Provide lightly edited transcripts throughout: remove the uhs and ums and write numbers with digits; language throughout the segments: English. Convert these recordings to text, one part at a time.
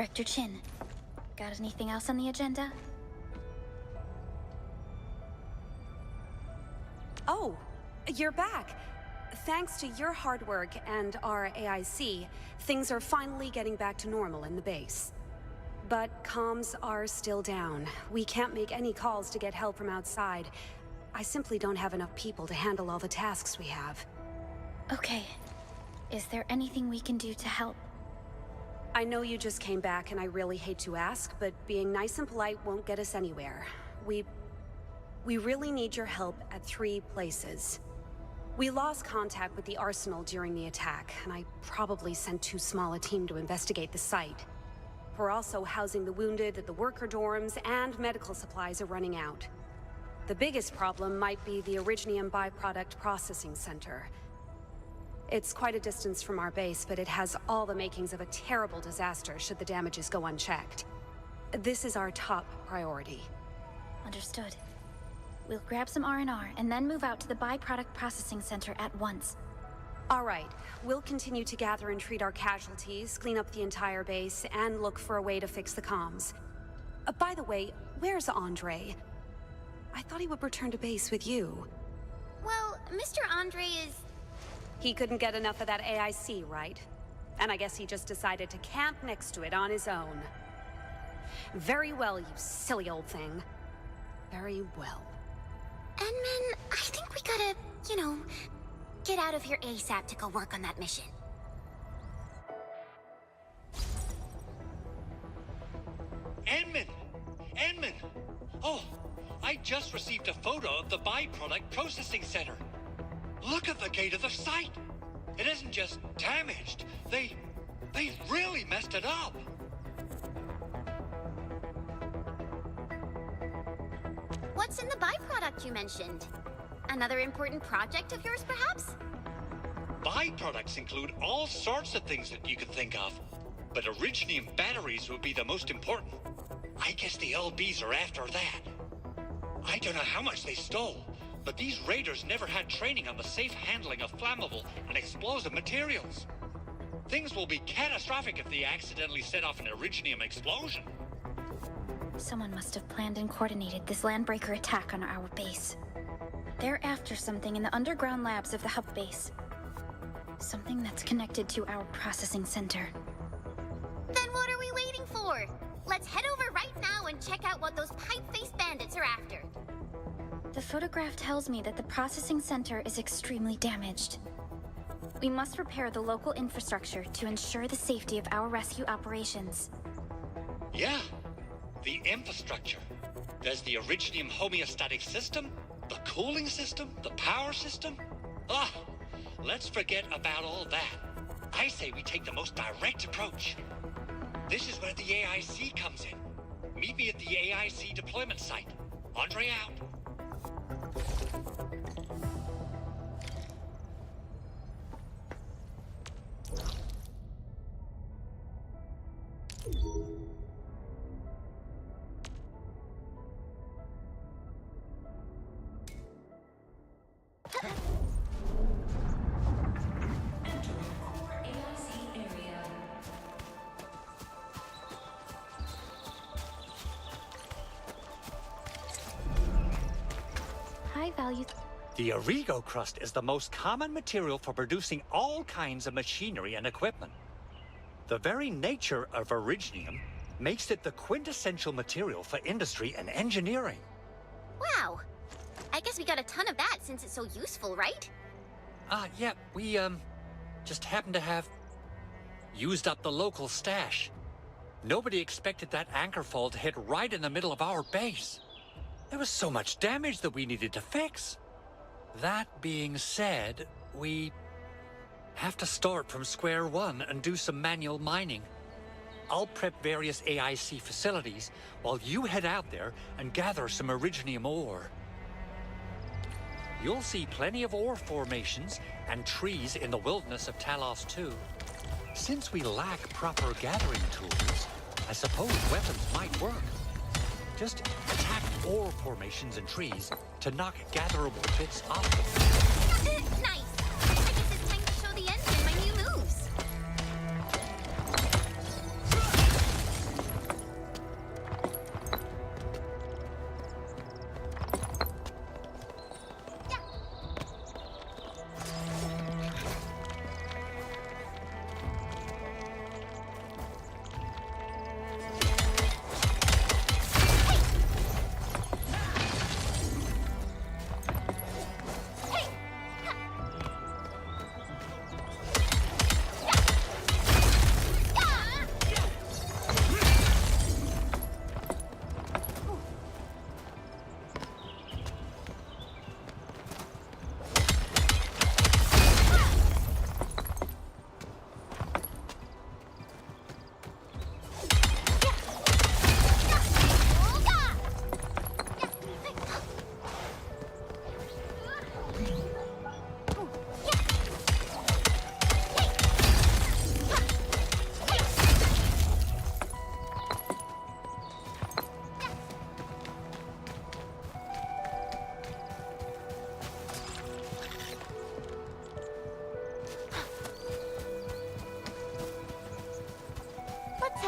Director Chin. Got anything else on the agenda? Oh, you're back. Thanks to your hard work and our AIC, things are finally getting back to normal in the base. But comms are still down. We can't make any calls to get help from outside. I simply don't have enough people to handle all the tasks we have. Okay. Is there anything we can do to help? I know you just came back and I really hate to ask, but being nice and polite won't get us anywhere. We really need your help at 3 places. We lost contact with the Arsenal during the attack, and I probably sent too small a team to investigate the site. We're also housing the wounded at the worker dorms, and medical supplies are running out. The biggest problem might be the Originium byproduct processing center. It's quite a distance from our base, but it has all the makings of a terrible disaster should the damages go unchecked. This is our top priority. Understood. We'll grab some R&R and then move out to the byproduct processing center at once. All right. We'll continue to gather and treat our casualties, clean up the entire base, and look for a way to fix the comms. By the way, where's Andre? I thought he would return to base with you. Well, Mr. Andre is... He couldn't get enough of that AIC, right? And I guess he just decided to camp next to it on his own. Very well, you silly old thing. Very well. Edmund, I think we gotta, get out of here ASAP to go work on that mission. Edmund! Edmund! Oh, I just received a photo of the byproduct processing center. Look at the gate of the site. It isn't just damaged. They really messed it up. What's in the byproduct you mentioned? Another important project of yours, perhaps? Byproducts include all sorts of things that you can think of. But Originium batteries would be the most important. I guess the LBs are after that. I don't know how much they stole, but these raiders never had training on the safe handling of flammable and explosive materials. Things will be catastrophic if they accidentally set off an Originium explosion. Someone must have planned and coordinated this landbreaker attack on our base. They're after something in the underground labs of the hub base. Something that's connected to our processing center. Then what are we waiting for? Let's head over right now and check out what those pipe-faced bandits are after. The photograph tells me that the processing center is extremely damaged. We must repair the local infrastructure to ensure the safety of our rescue operations. Yeah, the infrastructure. There's the Originium homeostatic system, the cooling system, the power system. Ah, let's forget about all that. I say we take the most direct approach. This is where the AIC comes in. Meet me at the AIC deployment site. Andre out. High-value... The Origo crust is the most common material for producing all kinds of machinery and equipment. The very nature of Originium makes it the quintessential material for industry and engineering. Wow. I guess we got a ton of that since it's so useful, right? Yeah, we, just happen to have used up the local stash. Nobody expected that anchor fall to hit right in the middle of our base. There was so much damage that we needed to fix. That being said, we have to start from square one and do some manual mining. I'll prep various AIC facilities while you head out there and gather some Originium ore. You'll see plenty of ore formations and trees in the wilderness of Talos too. Since we lack proper gathering tools, I suppose weapons might work. Just attack ore formations and trees to knock gatherable bits off them. Nice! I guess it's time to show the engine my new moves.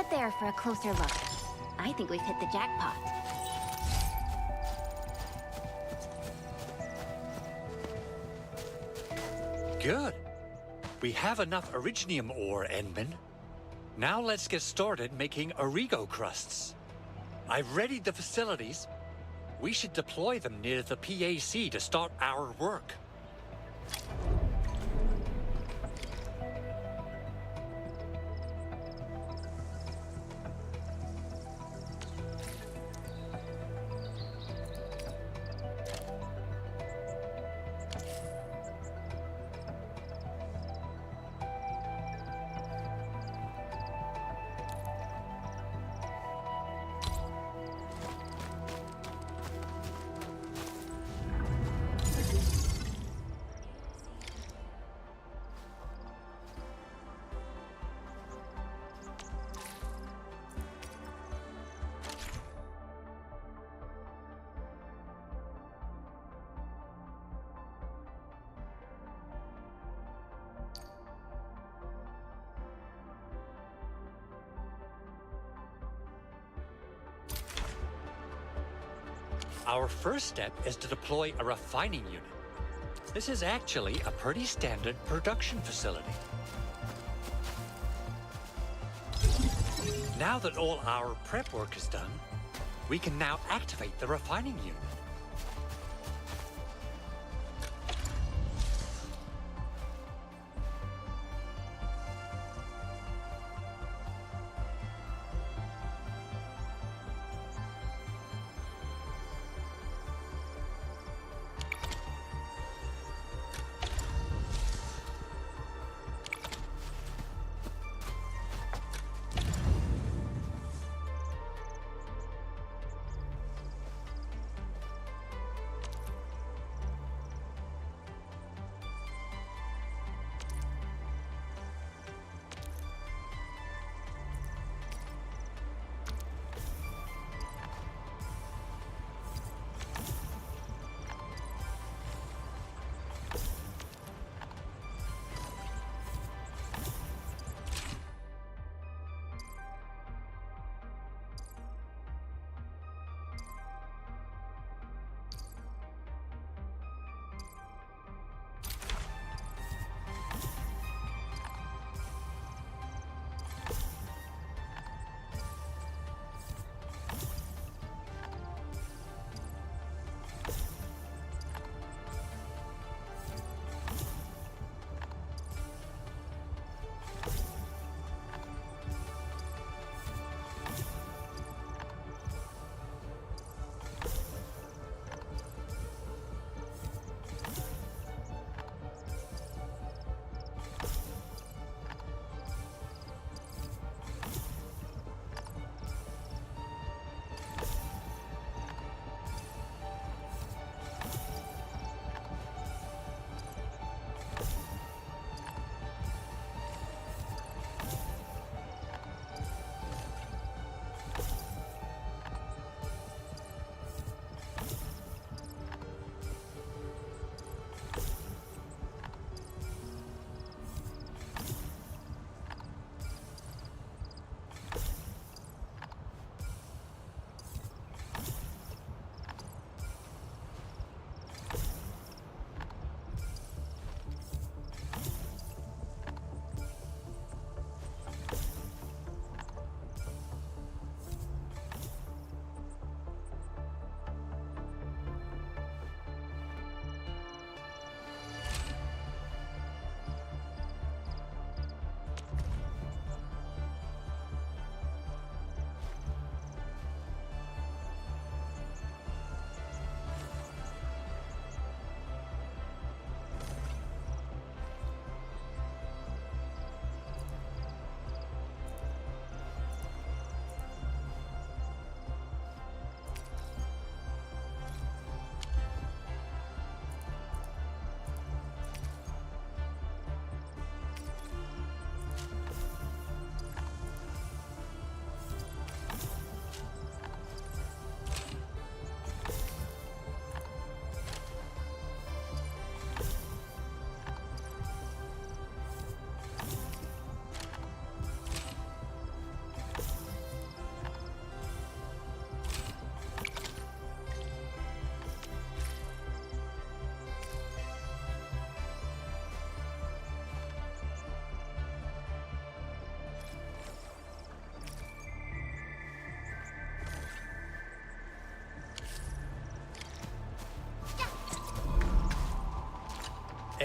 head there for a closer look. I think we've hit the jackpot. Good. We have enough originium ore, Endman. Now let's get started making Origo crusts. I've readied the facilities. We should deploy them near the PAC to start our work. Our first step is to deploy a refining unit. This is actually a pretty standard production facility. Now that all our prep work is done, we can now activate the refining unit.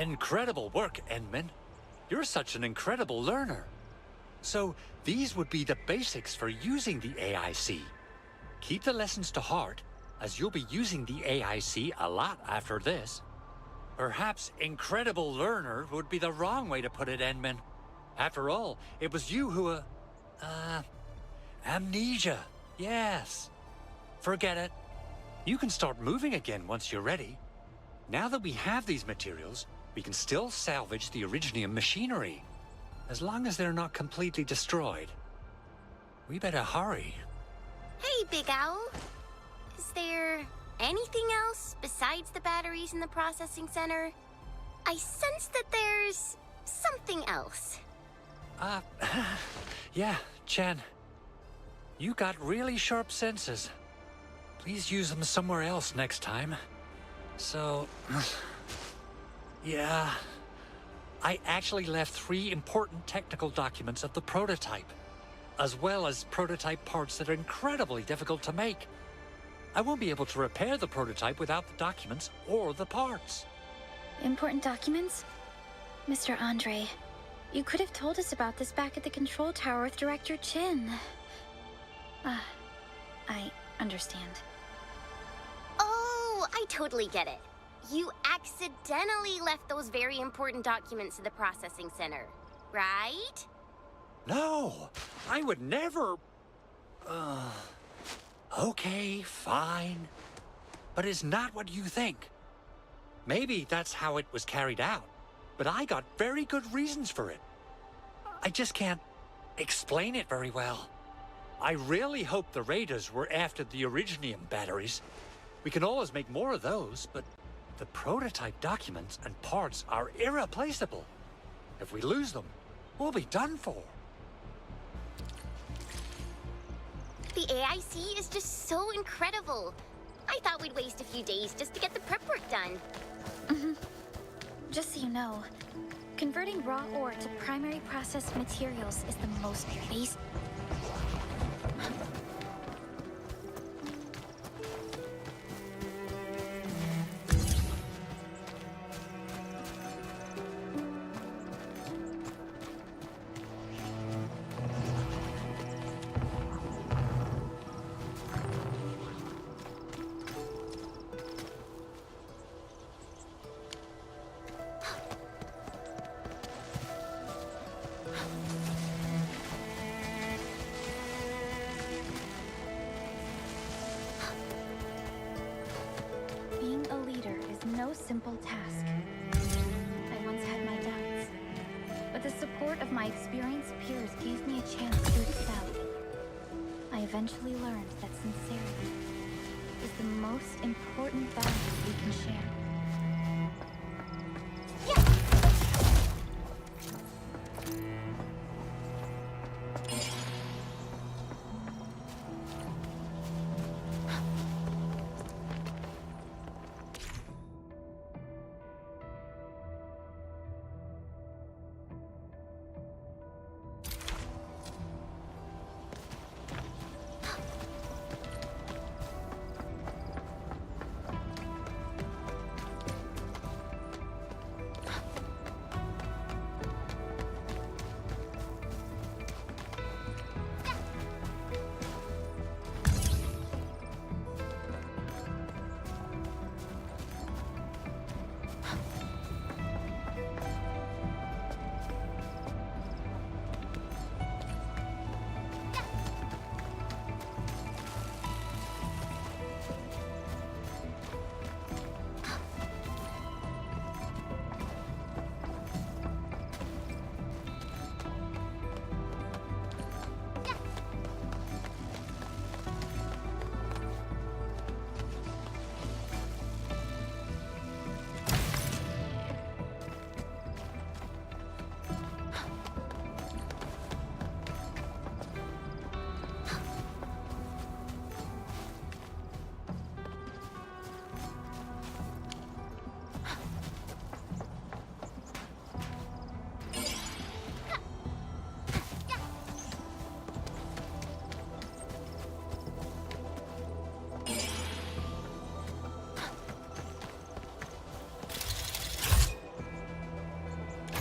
Incredible work, Enman. You're such an incredible learner. So, these would be the basics for using the AIC. Keep the lessons to heart, as you'll be using the AIC a lot after this. Perhaps incredible learner would be the wrong way to put it, Enman. After all, it was you who, amnesia. Yes. Forget it. You can start moving again once you're ready. Now that we have these materials, we can still salvage the Originium machinery, as long as they're not completely destroyed. We better hurry. Hey, Big Owl. Is there anything else besides the batteries in the processing center? I sense that there's something else. Yeah, Chen. You got really sharp senses. Please use them somewhere else next time. So, yeah. I actually left 3 important technical documents of the prototype, as well as prototype parts that are incredibly difficult to make. I won't be able to repair the prototype without the documents or the parts. Important documents? Mr. Andre, you could have told us about this back at the control tower with Director Chin. I understand. Oh, I totally get it. You accidentally left those very important documents in the processing center, right? No, I would never... Okay, fine. But it's not what you think. Maybe that's how it was carried out, but I got very good reasons for it. I just can't explain it very well. I really hope the raiders were after the Originium batteries. We can always make more of those, but the prototype documents and parts are irreplaceable. If we lose them, we'll be done for. The AIC is just so incredible. I thought we'd waste a few days just to get the prep work done. Just so you know, converting raw ore to primary processed materials is the most basic. Being a leader is no simple task. I once had my doubts, but the support of my experienced peers gave me a chance to excel. I eventually learned that sincerity is the most important value we can share.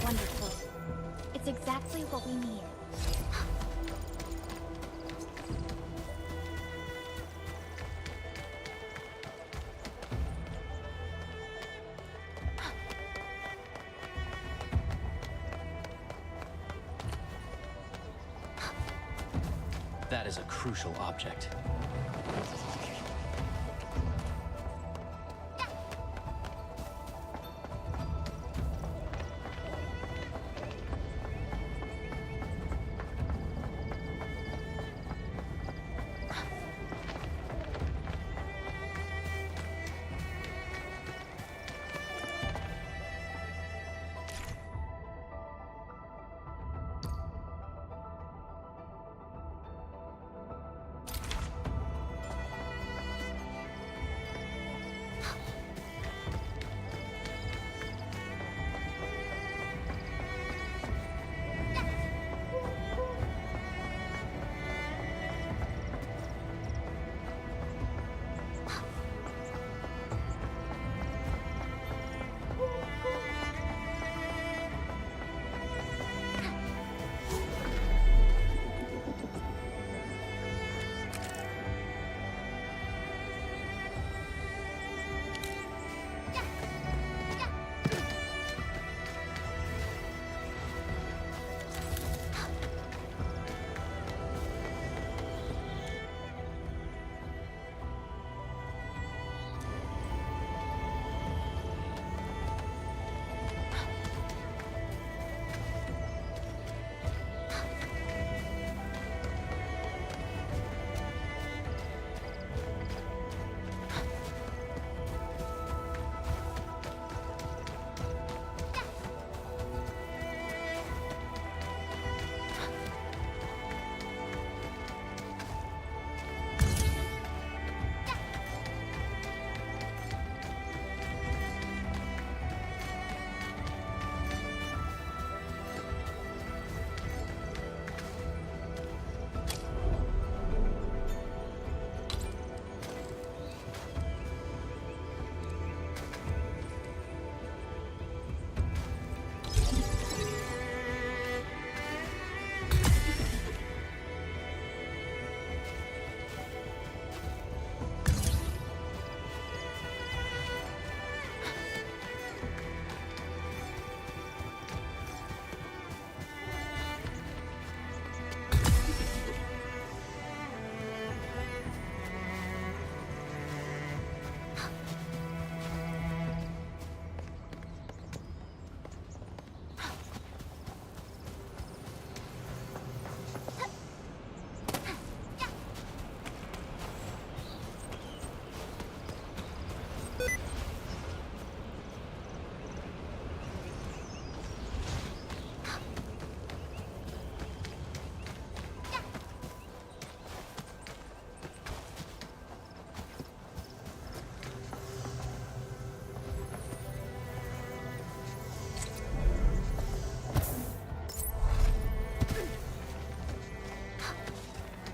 Wonderful. It's exactly what we need. That is a crucial object.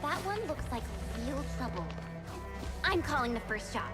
That one looks like real trouble. I'm calling the first shot.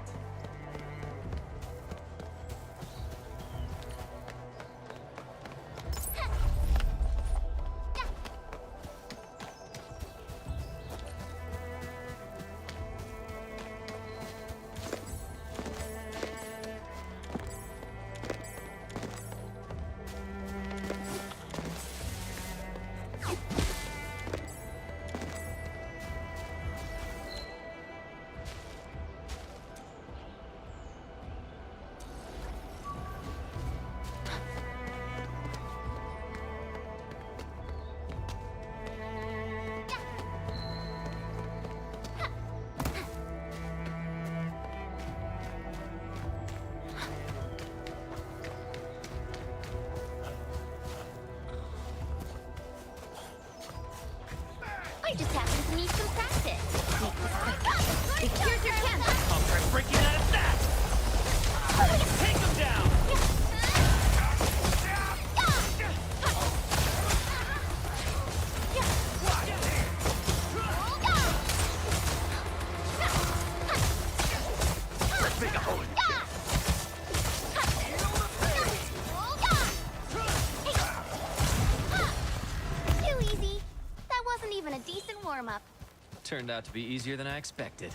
I just happen to need some practice. Make this quick. Here's your chance. I'll try breaking out of that! Take him down! Let's make a hole in this shit. Turned out to be easier than I expected.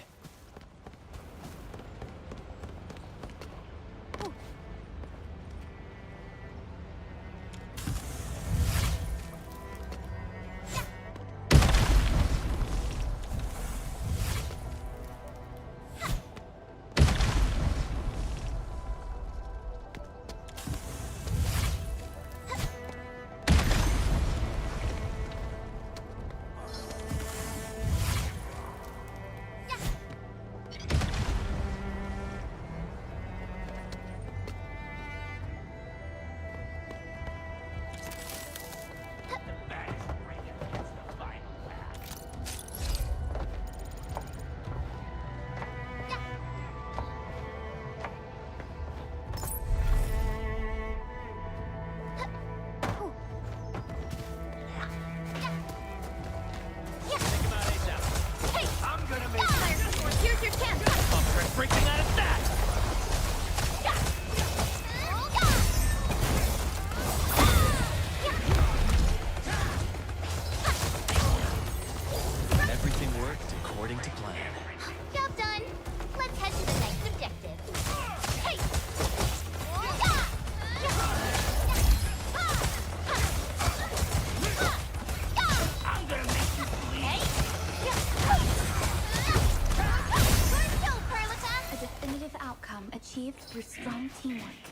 Achieved through strong teamwork.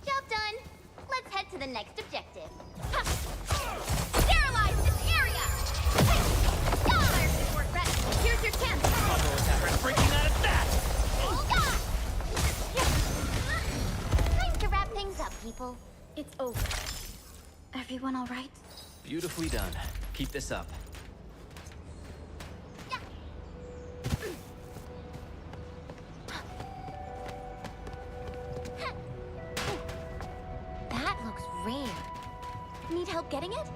Job done. Let's head to the next objective. Ha! Sterilize this area! Hey! Fire support ready. Here's your chance. Combo attacker breaking out of that! Time to wrap things up, people. It's over. Everyone all right? Beautifully done. Keep this up. That looks rare. Need help getting it?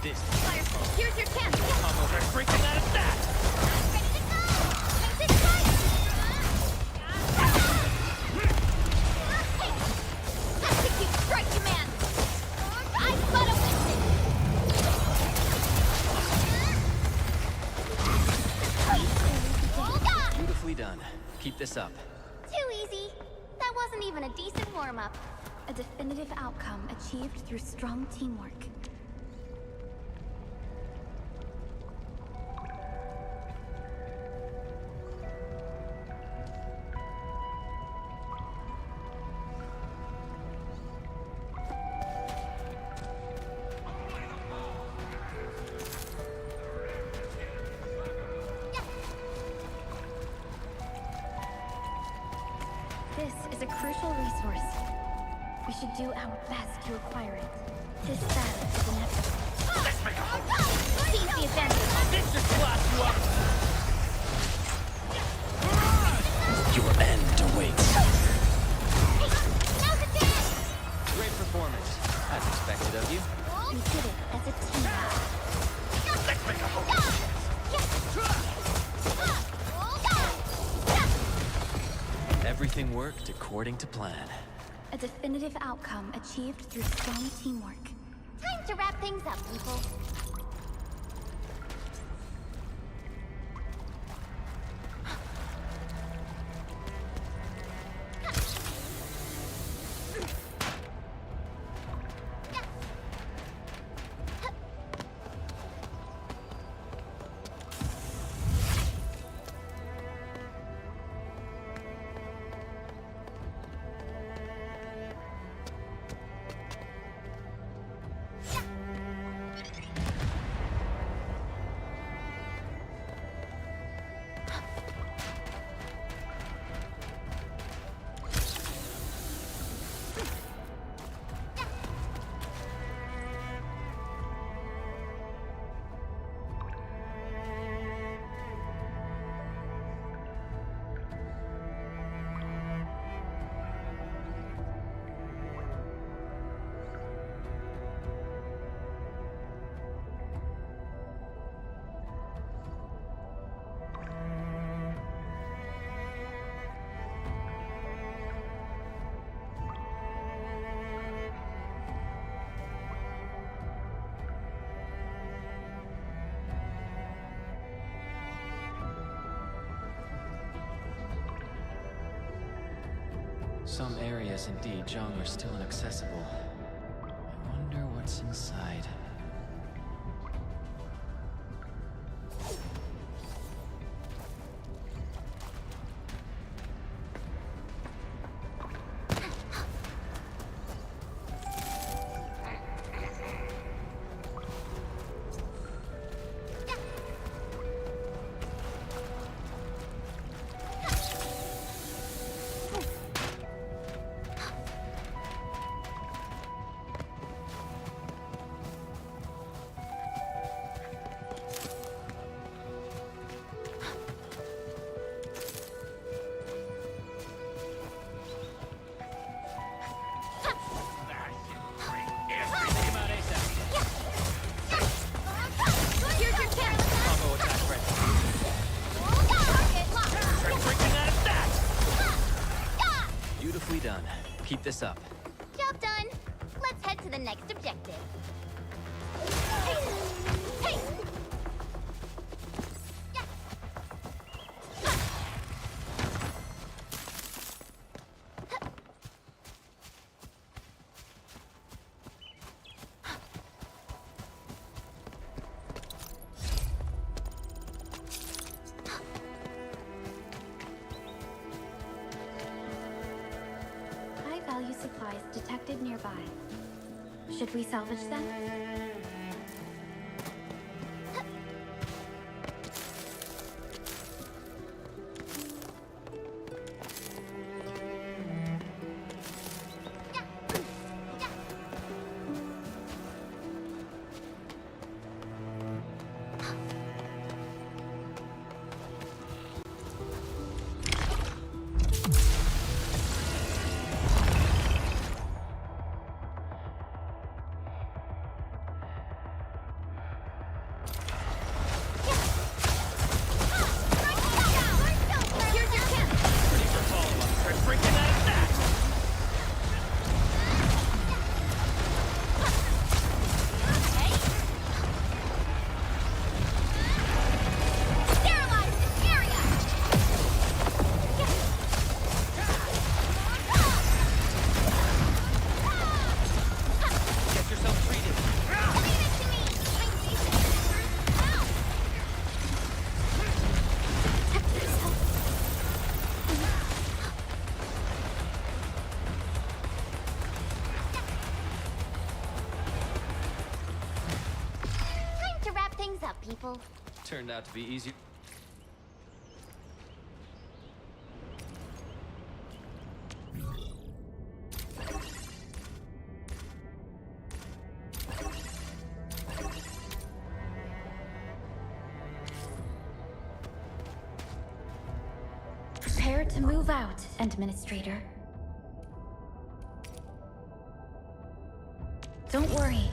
This Here's your chance. combo attacker breaking out of that! Ready to go! Time to strike! Execute strike command! I but a witness! Beautifully done. Keep this up. Too easy. That wasn't even a decent warm-up. A definitive outcome achieved through strong teamwork. This is a crucial resource. We should do our best to acquire it. This battle is inevitable. Let's make a hole! Seize the advantage. This just class you up! Your end awaits. Hey, now's the chance! Great performance. As expected of you. We did it as a team. Let's make a hole! Everything worked according to plan. A definitive outcome achieved through strong teamwork. Time to wrap things up, people. Some areas in Dijong are still inaccessible. I wonder what's inside. Beautifully done. Keep this up. Job done. Let's head to the next objective. Hey! Hey! Yeah. High-value supplies detected nearby. Should we salvage them? People. Turned out to be easier. Prepare to move out, Administrator. Don't worry.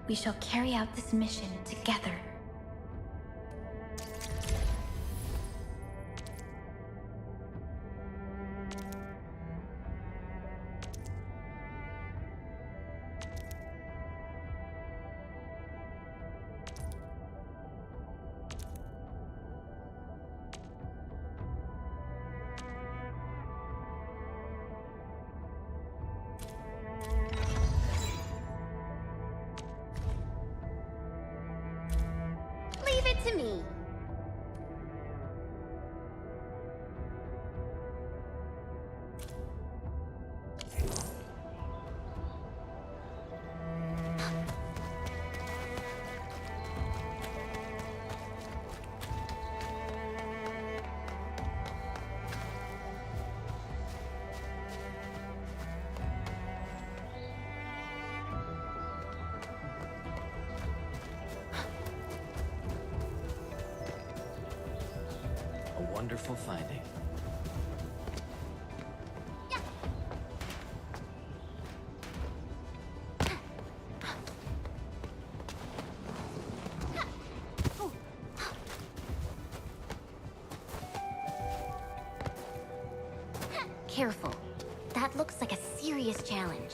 We shall carry out this mission together. Leave it to me. A wonderful finding. Careful. That looks like a serious challenge.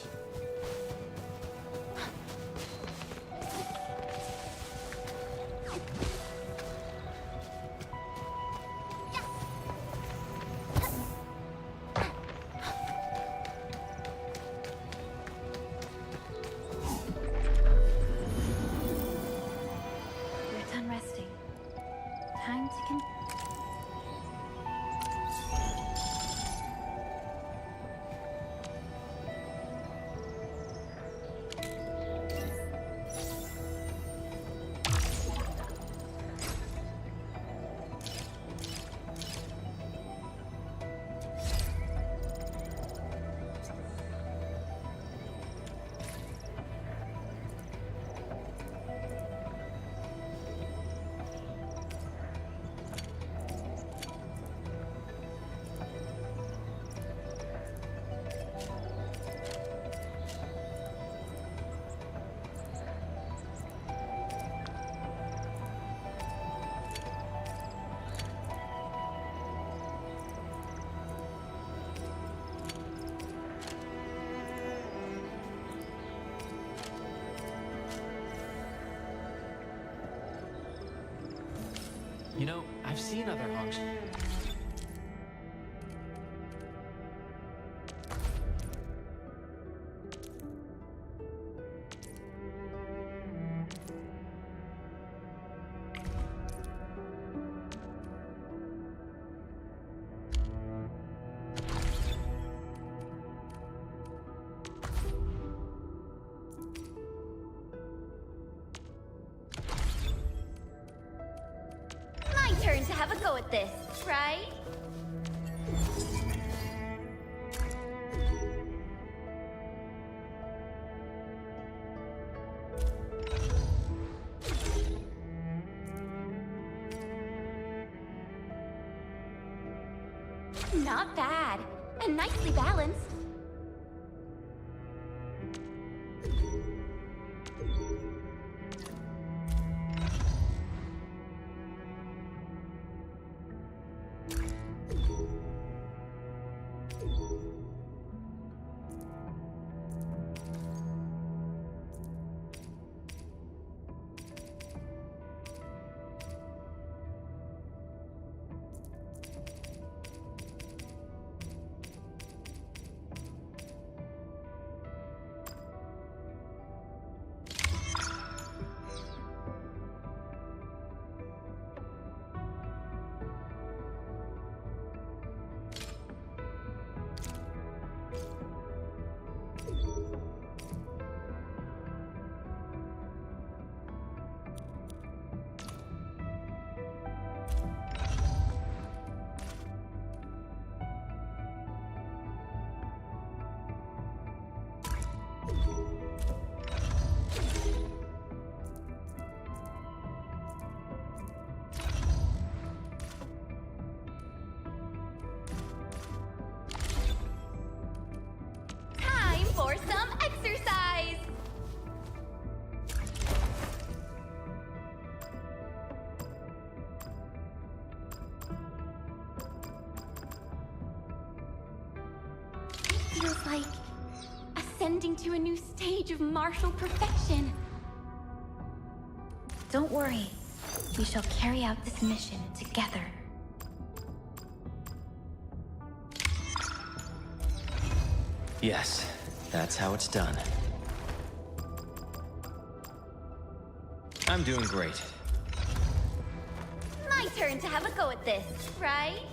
You know, I've seen other honks. My turn to have a go at this, right? Not bad, and nicely balanced. Time for some exercise! It feels like ascending to a new stage of martial perfection. Don't worry. We shall carry out this mission together. Yes, that's how it's done. I'm doing great. My turn to have a go at this, right?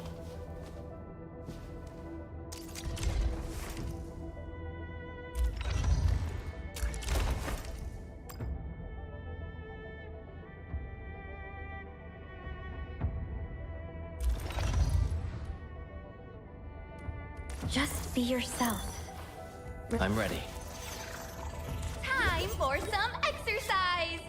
Just be yourself. I'm ready. Time for some exercise!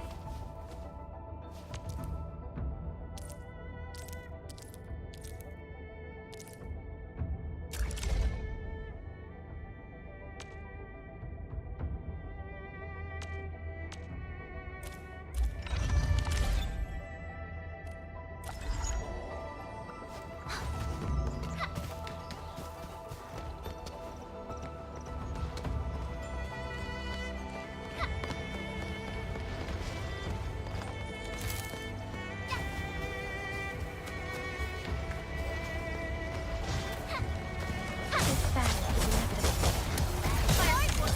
This battle is inevitable.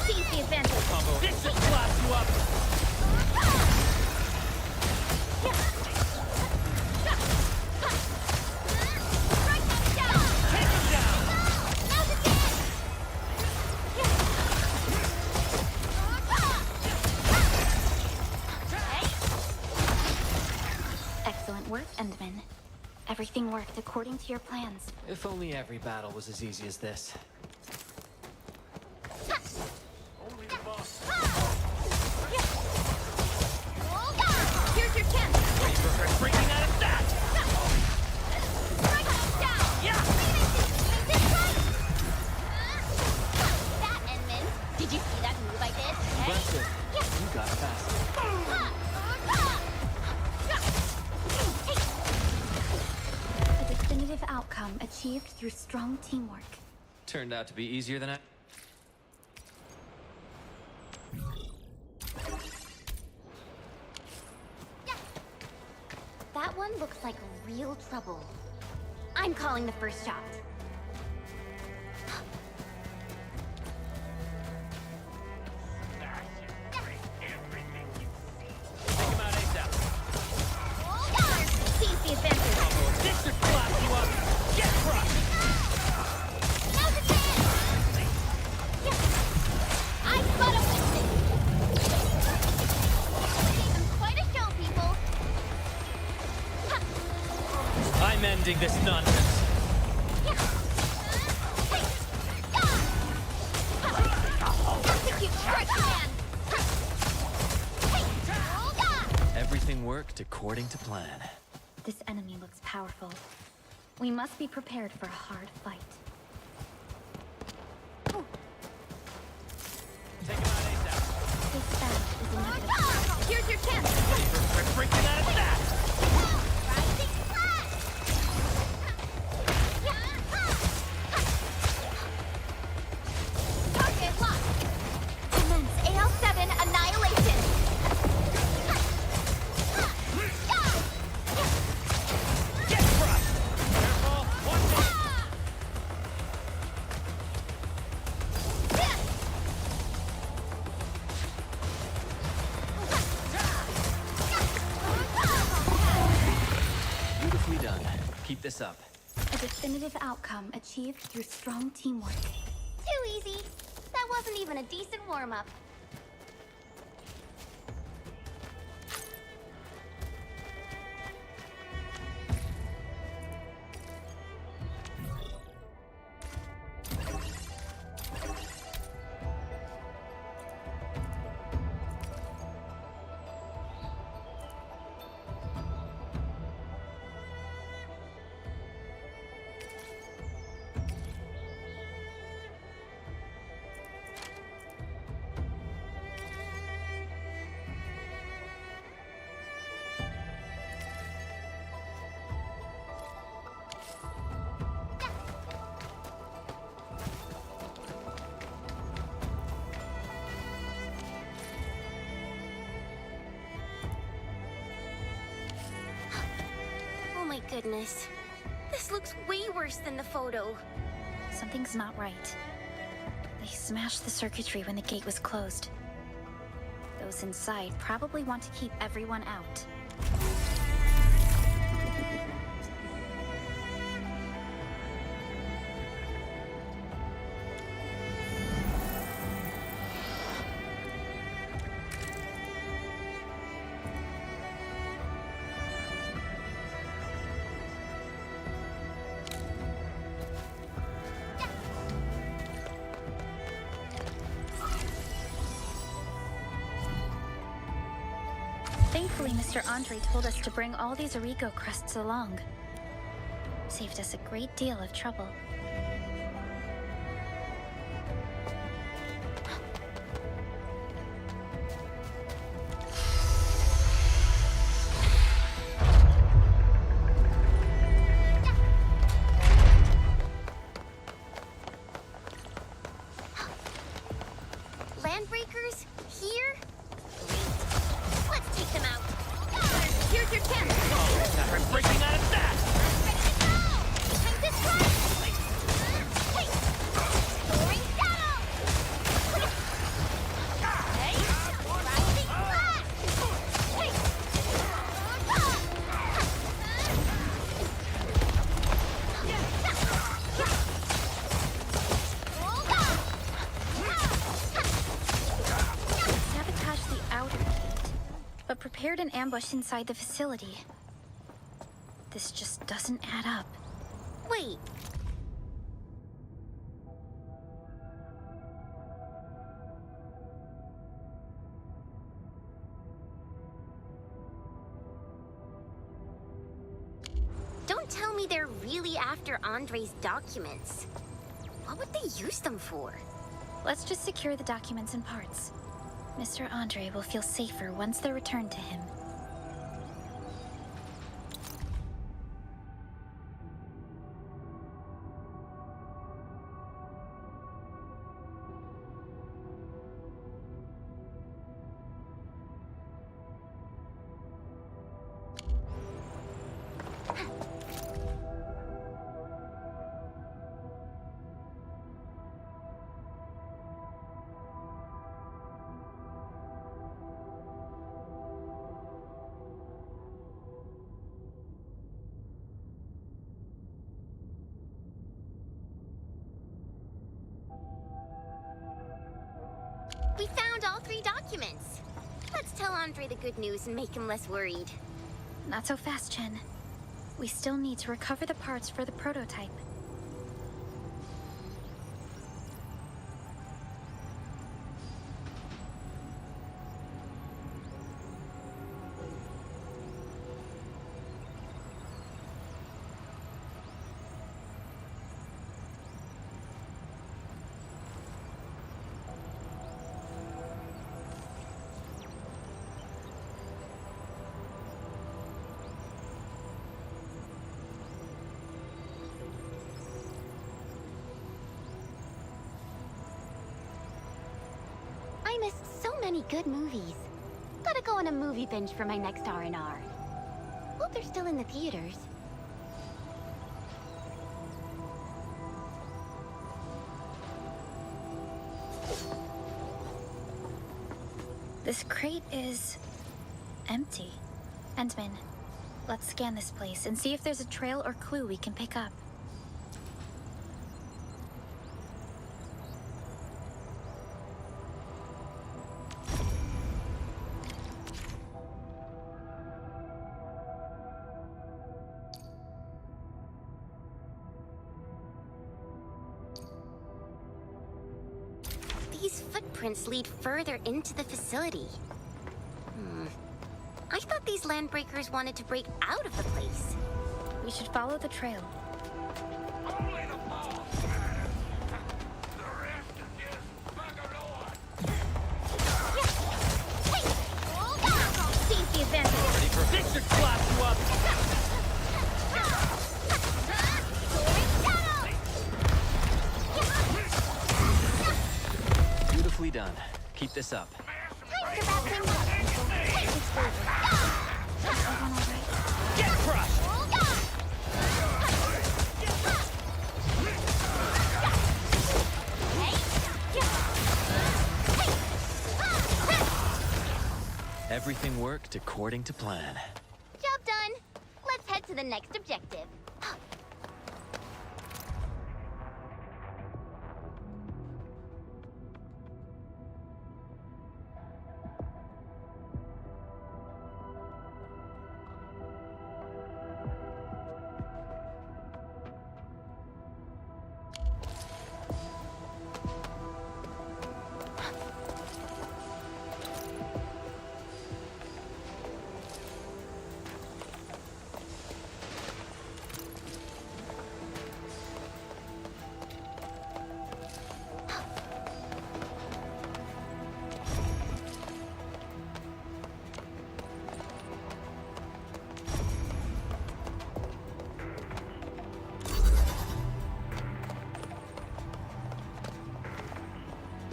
Seize the advantage! This should blast you up! Take him down! Excellent work, Endman. Everything worked according to your plans. If only every battle was as easy as this. Here's your chance! Reaper's breaking out of that! That, Endman. Did you see that move I did? Impressive. You got fast. A definitive outcome achieved through strong teamwork. Turned out to be easier than I... That one looks like real trouble. I'm calling the first shot. Take him out ASAP. Seize the advantage. This should blast you up. Get crushed. Now's the chance! I've got a witness! Gave them quite a show, people. I'm ending this nonsense. Execute strike command! Everything worked according to plan. This enemy looks powerful. We must be prepared for a hard fight. Take him out ASAP. This battle is inevitable. Here's your chance! We're breaking out of that. Rising flash! Target locked! Commence AL7 annihilation! Get crushed. Careful. One more. Beautifully done. Keep this up. A definitive outcome achieved through strong teamwork. Too easy. That wasn't even a decent warm-up. Oh my goodness. This looks way worse than the photo. Something's not right. They smashed the circuitry when the gate was closed. Those inside probably want to keep everyone out. Thankfully, Mr. Andre told us to bring all these Origo crusts along. Saved us a great deal of trouble. Landbreakers? Here? Great. Let's take them out. Here's your chance. We're breaking out of that. Ready to go! Time to strike! Hey! Soaring shadow! Hey! Rising flash! Hey! Sabotaged the outer gate, but prepared an ambush inside the facility. This just doesn't add up. Wait. Don't tell me they're really after Andre's documents. What would they use them for? Let's just secure the documents and parts. Mr. Andre will feel safer once they're returned to him. found all 3 documents. Let's tell Andre the good news and make him less worried. Not so fast, Chen. We still need to recover the parts for the prototype. I missed so many good movies. Gotta go on a movie binge for my next R&R. Hope they're still in the theaters. This crate is empty. Endman, let's scan this place and see if there's a trail or clue we can pick up. These footprints lead further into the facility. I thought these landbreakers wanted to break out of the place. We should follow the trail. Only the boss matters. The rest is just buggeroo. Hey! Hold on! Seize the advantage. This should class you up. Beautifully done. Keep this up. Time to wrap things up. Everyone all right? Get crushed. Everything worked according to plan. Job done. Let's head to the next objective.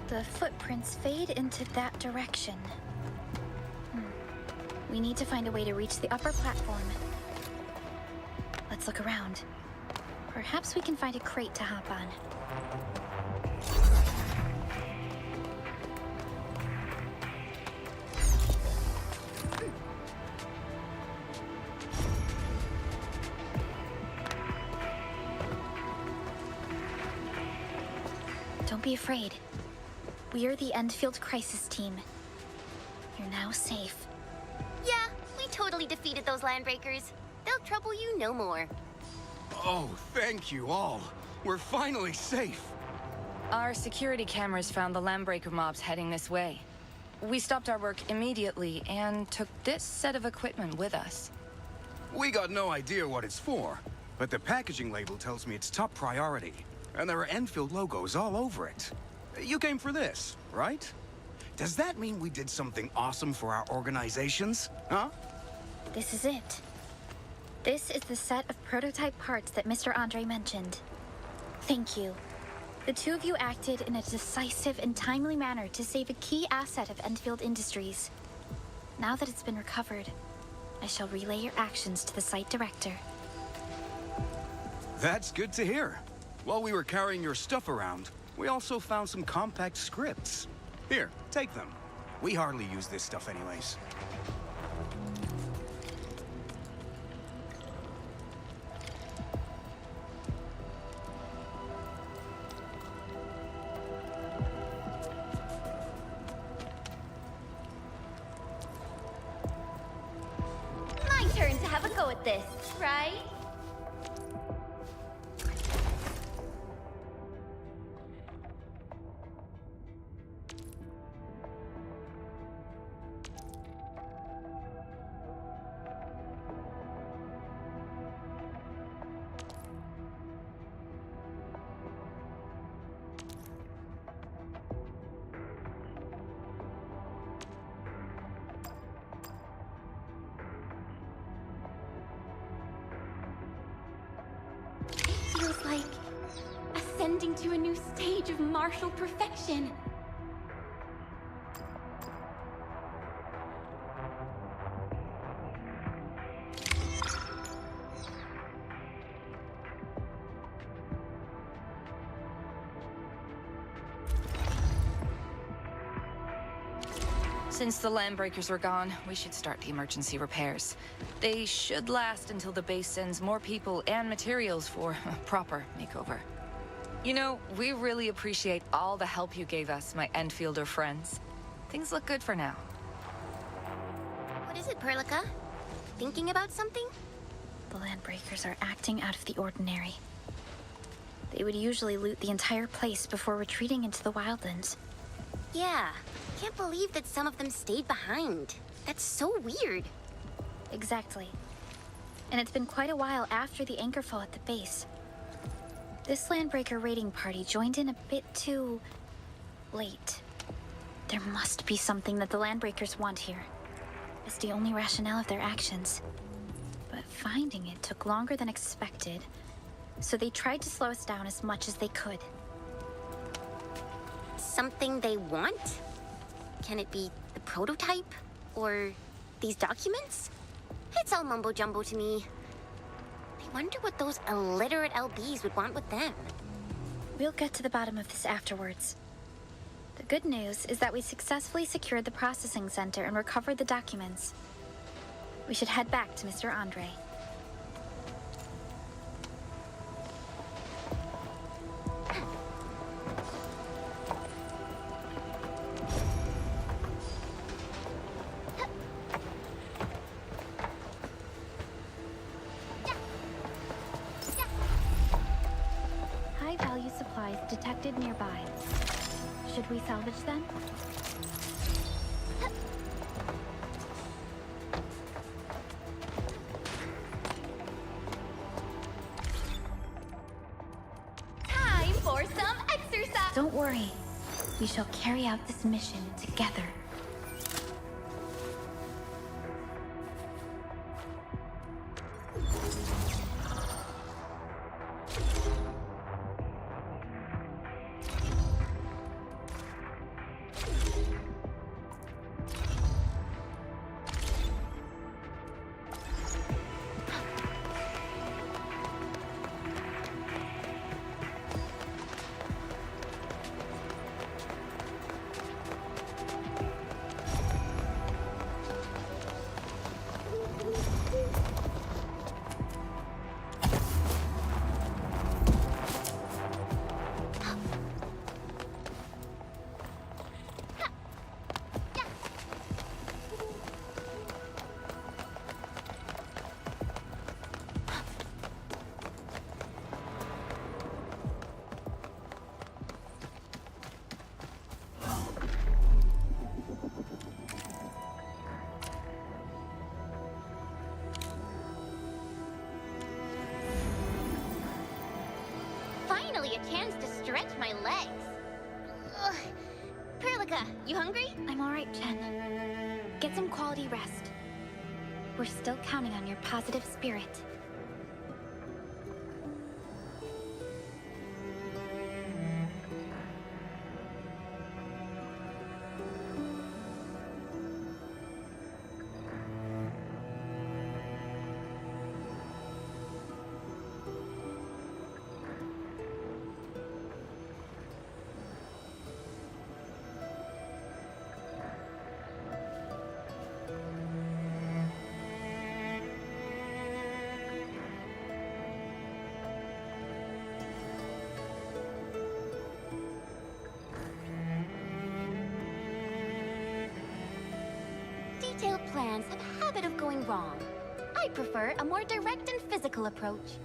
The footprints fade into that direction. We need to find a way to reach the upper platform. Let's look around. Perhaps we can find a crate to hop on. Don't be afraid. We're the Endfield crisis team. You're now safe. Yeah, we totally defeated those landbreakers. They'll trouble you no more. Oh, thank you all. We're finally safe. Our security cameras found the landbreaker mobs heading this way. We stopped our work immediately and took this set of equipment with us. We got no idea what it's for, but the packaging label tells me it's top priority, and there are Endfield logos all over it. You came for this, right? Does that mean we did something awesome for our organizations, huh? This is it. This is the set of prototype parts that Mr. Andre mentioned. Thank you. The two of you acted in a decisive and timely manner to save a key asset of Endfield Industries. Now that it's been recovered, I shall relay your actions to the site director. That's good to hear. While we were carrying your stuff around, we also found some compact scripts. Here, take them. We hardly use this stuff anyways. about this, right? Feels like ascending to a new stage of martial perfection. Since the Landbreakers are gone, we should start the emergency repairs. They should last until the base sends more people and materials for a proper makeover. You know, we really appreciate all the help you gave us, my Endfielder friends. Things look good for now. What is it, Perlica? Thinking about something? The Landbreakers are acting out of the ordinary. They would usually loot the entire place before retreating into the wildlands. Yeah. Can't believe that some of them stayed behind. That's so weird. Exactly. And it's been quite a while after the anchor fall at the base. This Landbreaker raiding party joined in a bit too late. There must be something that the Landbreakers want here. It's the only rationale of their actions. But finding it took longer than expected, so they tried to slow us down as much as they could. Something they want? Can it be the prototype? Or these documents? It's all mumbo-jumbo to me. I wonder what those illiterate LBs would want with them. We'll get to the bottom of this afterwards. The good news is that we successfully secured the processing center and recovered the documents. We should head back to Mr. Andre. High-value supplies detected nearby. Should we salvage them? Time for some exercise! Don't worry. We shall carry out this mission together. Finally a chance to stretch my legs. Ugh. Perlica, you hungry? I'm all right, Jen. Get some quality rest. We're still counting on your positive spirit. Detailed plans have a habit of going wrong. I prefer a more direct and physical approach.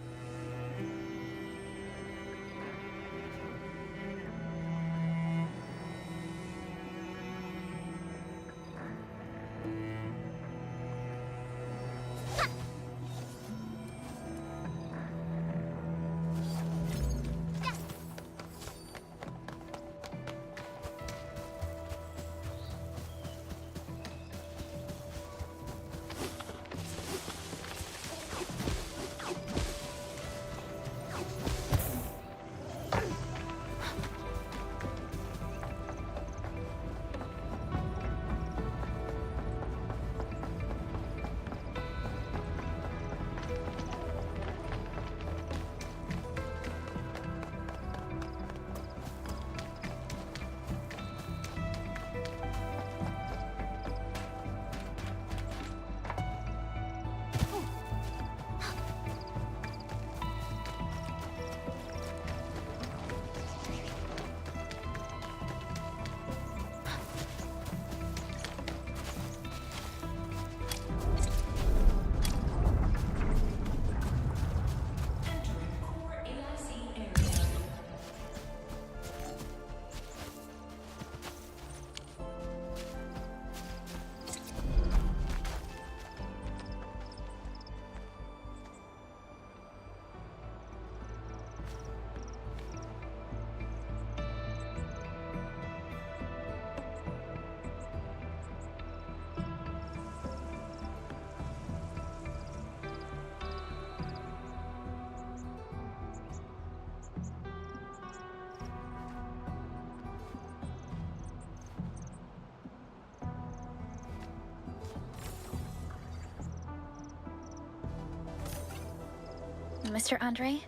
Mr. Andre,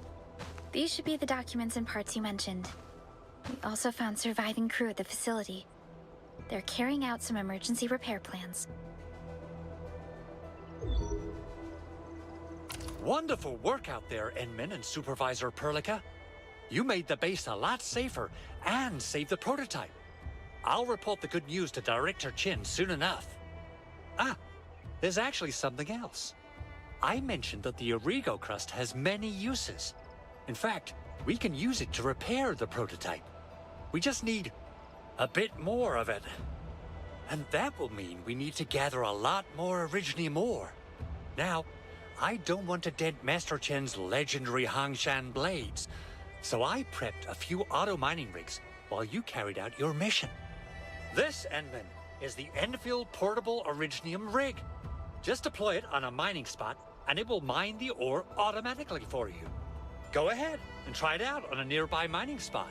these should be the documents and parts you mentioned. We also found surviving crew at the facility. They're carrying out some emergency repair plans. Wonderful work out there, Enman and Supervisor Perlica. You made the base a lot safer and saved the prototype. I'll report the good news to Director Chin soon enough. Ah, there's actually something else. I mentioned that the Origo crust has many uses. In fact, we can use it to repair the prototype. We just need a bit more of it. And that will mean we need to gather a lot more Originium ore. Now, I don't want to dent Master Chen's legendary Hangshan blades, so I prepped a few auto mining rigs while you carried out your mission. This, Enman, is the Endfield Portable Originium Rig. Just deploy it on a mining spot, and it will mine the ore automatically for you. Go ahead and try it out on a nearby mining spot.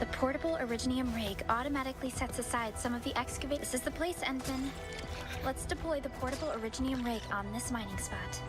The portable Originium rig automatically sets aside some of the excavate. This is the place, Endman. Let's deploy the portable Originium rig on this mining spot.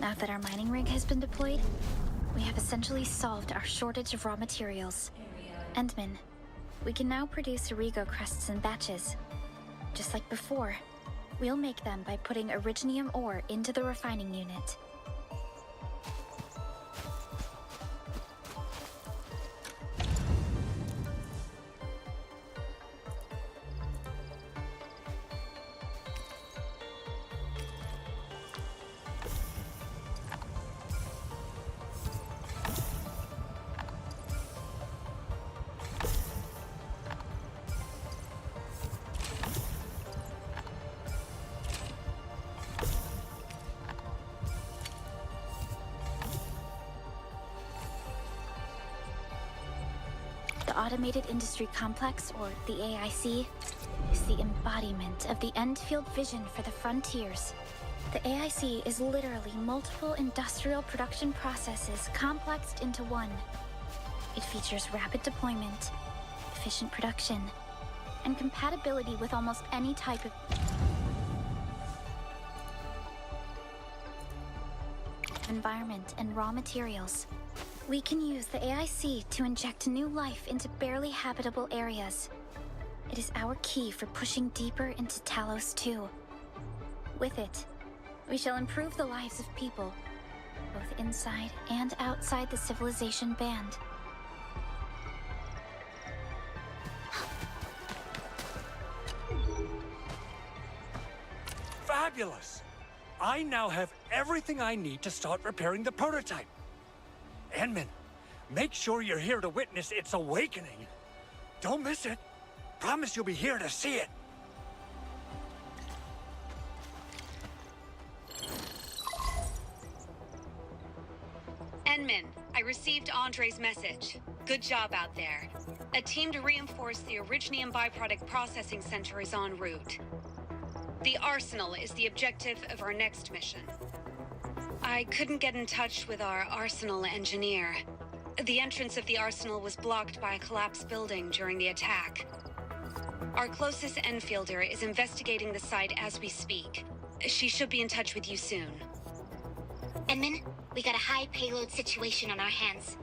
Now that our mining rig has been deployed, we have essentially solved our shortage of raw materials. Endman, we can now produce Origo crusts in batches. Just like before, we'll make them by putting originium ore into the refining unit. The Automated Industry Complex, or the AIC, is the embodiment of the Endfield vision for the frontiers. The AIC is literally multiple industrial production processes complexed into one. It features rapid deployment, efficient production, and compatibility with almost any type of environment and raw materials. We can use the AIC to inject new life into barely habitable areas. It is our key for pushing deeper into Talos 2. With it, we shall improve the lives of people, both inside and outside the civilization band. Fabulous! I now have everything I need to start repairing the prototype. Enman, make sure you're here to witness its awakening. Don't miss it. Promise you'll be here to see it. Enman, I received Andre's message. Good job out there. A team to reinforce the Originium byproduct processing center is en route. The Arsenal is the objective of our next mission. I couldn't get in touch with our Arsenal engineer. The entrance of the Arsenal was blocked by a collapsed building during the attack. Our closest Enfielder is investigating the site as we speak. She should be in touch with you soon. Edmund, we got a high payload situation on our hands.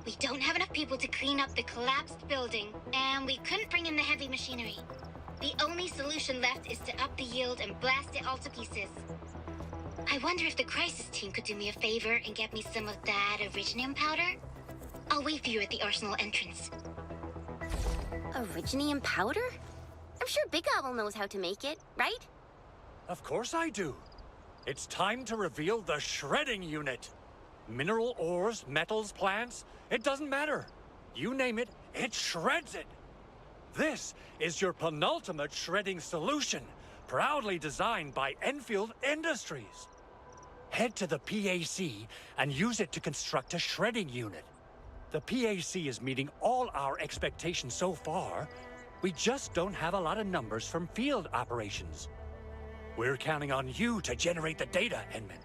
We don't have enough people to clean up the collapsed building, and we couldn't bring in the heavy machinery. The only solution left is to up the yield and blast it all to pieces. I wonder if the crisis team could do me a favor and get me some of that originium powder? I'll wait for you at the Arsenal entrance. Originium powder? I'm sure Big Owl knows how to make it, right? Of course I do. It's time to reveal the shredding unit. Mineral ores, metals, plants, it doesn't matter. You name it, it shreds it. This is your penultimate shredding solution, proudly designed by Enfield Industries. Head to the PAC and use it to construct a shredding unit. The PAC is meeting all our expectations so far. We just don't have a lot of numbers from field operations. We're counting on you to generate the data, Enman.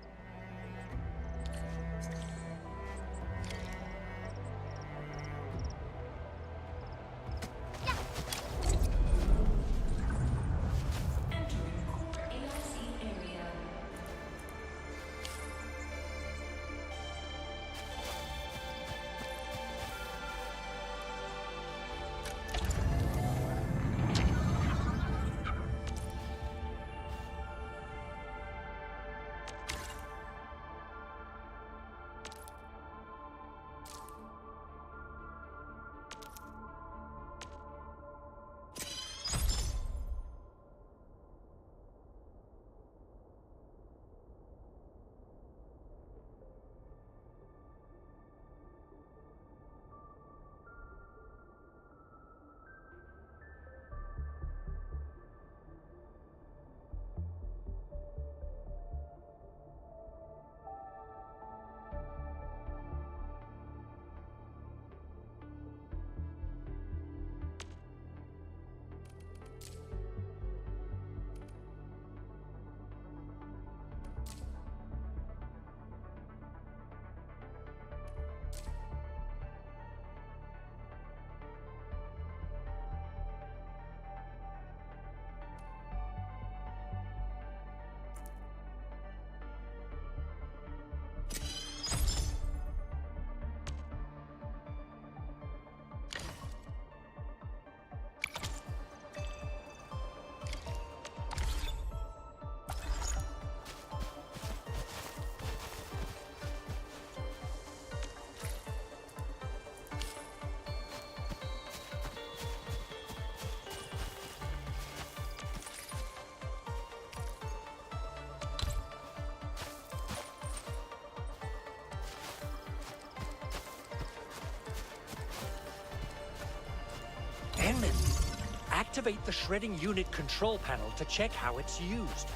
activate the shredding unit control panel to check how it's used.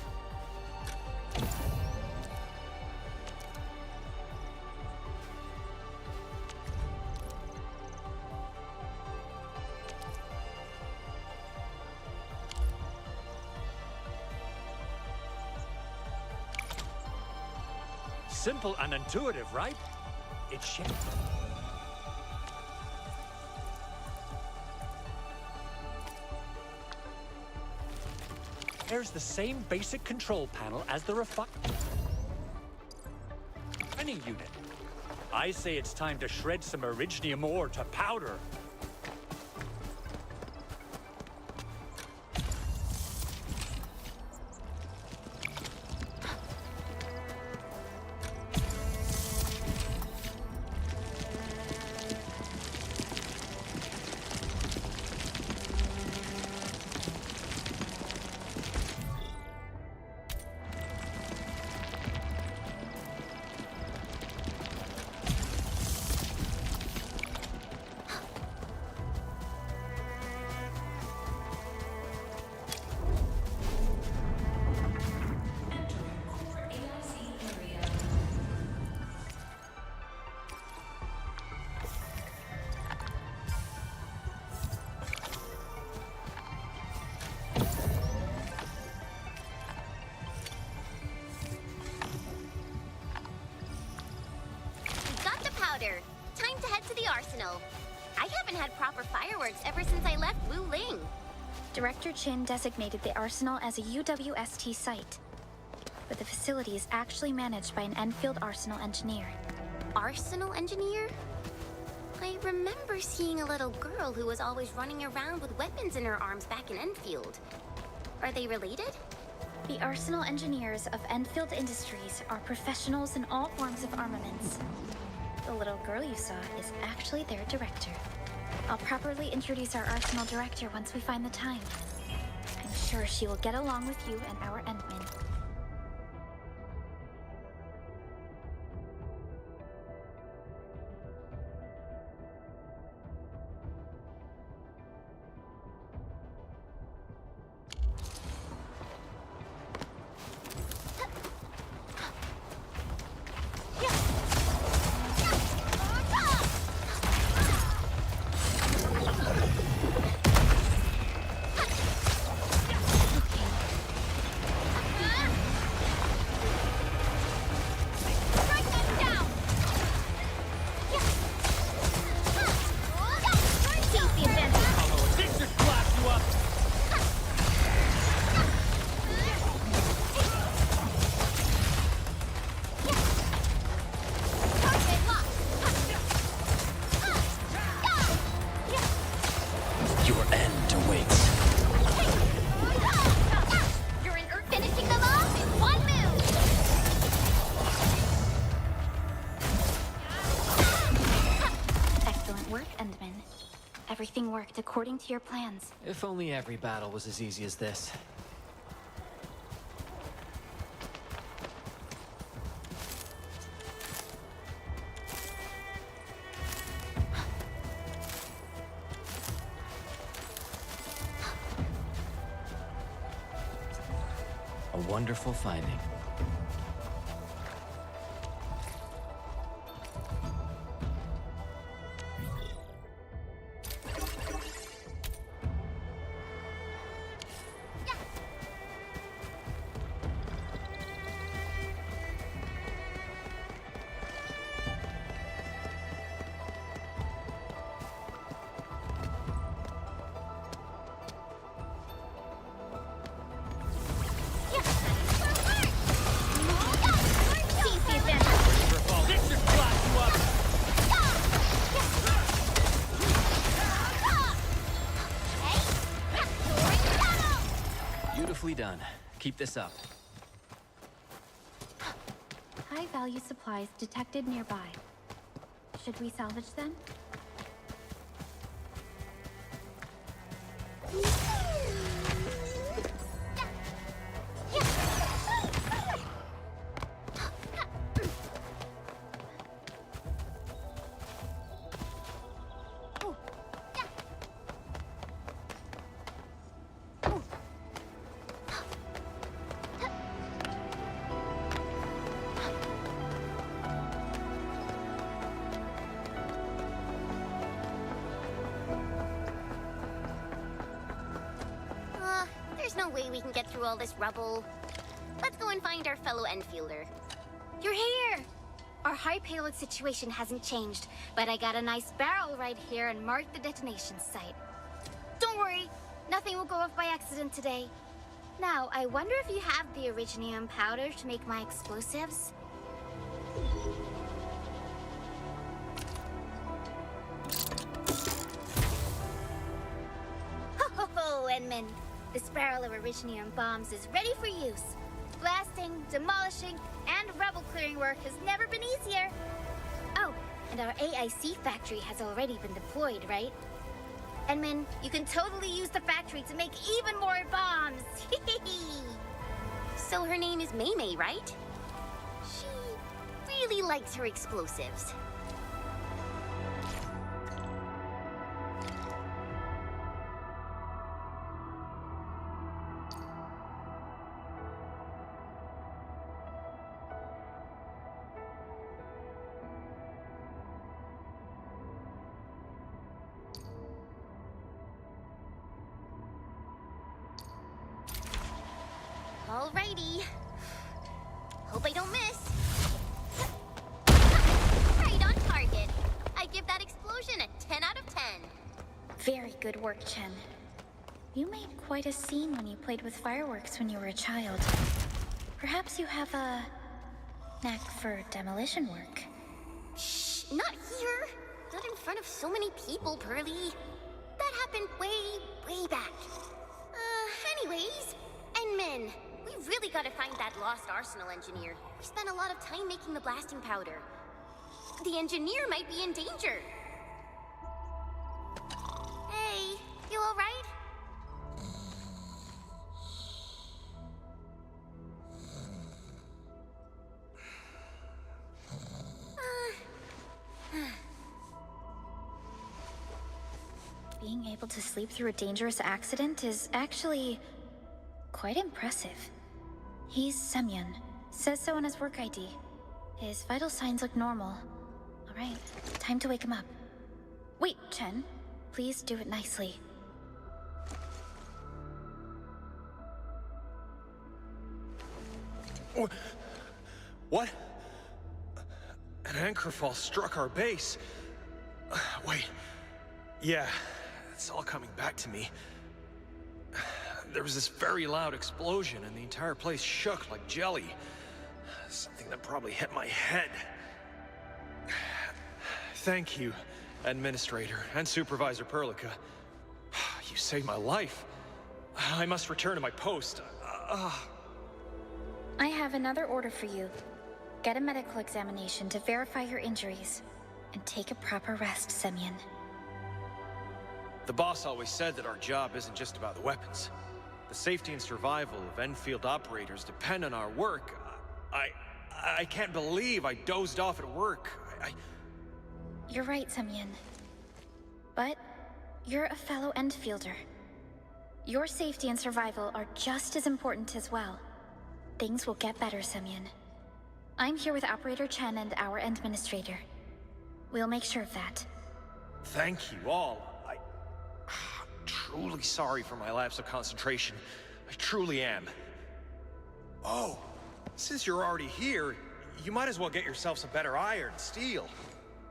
Simple and intuitive, right? It's shit. There's the same basic control panel as the refining unit. I say it's time to shred some Originium ore to powder. Time to head to the arsenal. I haven't had proper fireworks ever since I left Wu Ling. Director Chin designated the arsenal as a UWST site, but the facility is actually managed by an Endfield arsenal engineer. Arsenal engineer? I remember seeing a little girl who was always running around with weapons in her arms back in Endfield. Are they related? The arsenal engineers of Endfield Industries are professionals in all forms of armaments. The little girl you saw is actually their director. I'll properly introduce our arsenal director once we find the time. I'm sure she will get along with you and our Endmen. Everything worked according to your plans. If only every battle was as easy as this. A wonderful finding. Beautifully done. Keep this up. High-value supplies detected nearby. Should we salvage them? way we can get through all this rubble. Let's go and find our fellow Enfielder. You're here! Our high payload situation hasn't changed, but I got a nice barrel right here and marked the detonation site. Don't worry, nothing will go off by accident today. Now, I wonder if you have the originium powder to make my explosives? Ho ho ho, Enman! This barrel of originium bombs is ready for use. Blasting, demolishing, and rubble clearing work has never been easier. Oh, and our AIC factory has already been deployed, right? Enman, you can totally use the factory to make even more bombs. So her name is May, right? She really likes her explosives. Alrighty. Hope I don't miss. Right on target. I give that explosion a 10 out of 10. Very good work, Chen. You made quite a scene when you played with fireworks when you were a child. Perhaps you have a knack for demolition work. Shh, not here. Not in front of so many people, Pearly. That happened way back. Anyways, Enman, we really gotta find that lost arsenal engineer. We spent a lot of time making the blasting powder. The engineer might be in danger. Hey, you alright? Being able to sleep through a dangerous accident is actually quite impressive. He's Semyon. Says so on his work ID. His vital signs look normal. All right, time to wake him up. Wait, Chen. Please do it nicely. What? An anchor fall struck our base. Wait. Yeah, it's all coming back to me. There was this very loud explosion and the entire place shook like jelly. Something that probably hit my head. Thank you, Administrator and Supervisor Perlica. You saved my life. I must return to my post. I have another order for you. Get a medical examination to verify your injuries. And take a proper rest, Semyon. The boss always said that our job isn't just about the weapons. The safety and survival of Enfield operators depend on our work. I can't believe I dozed off at work. You're right, Semyon. But you're a fellow Endfielder. Your safety and survival are just as important as well. Things will get better, Semyon. I'm here with Operator Chen and our Administrator. We'll make sure of that. Thank you all. I'm truly sorry for my lapse of concentration. I truly am. Oh, since you're already here, you might as well get yourself some better iron and steel.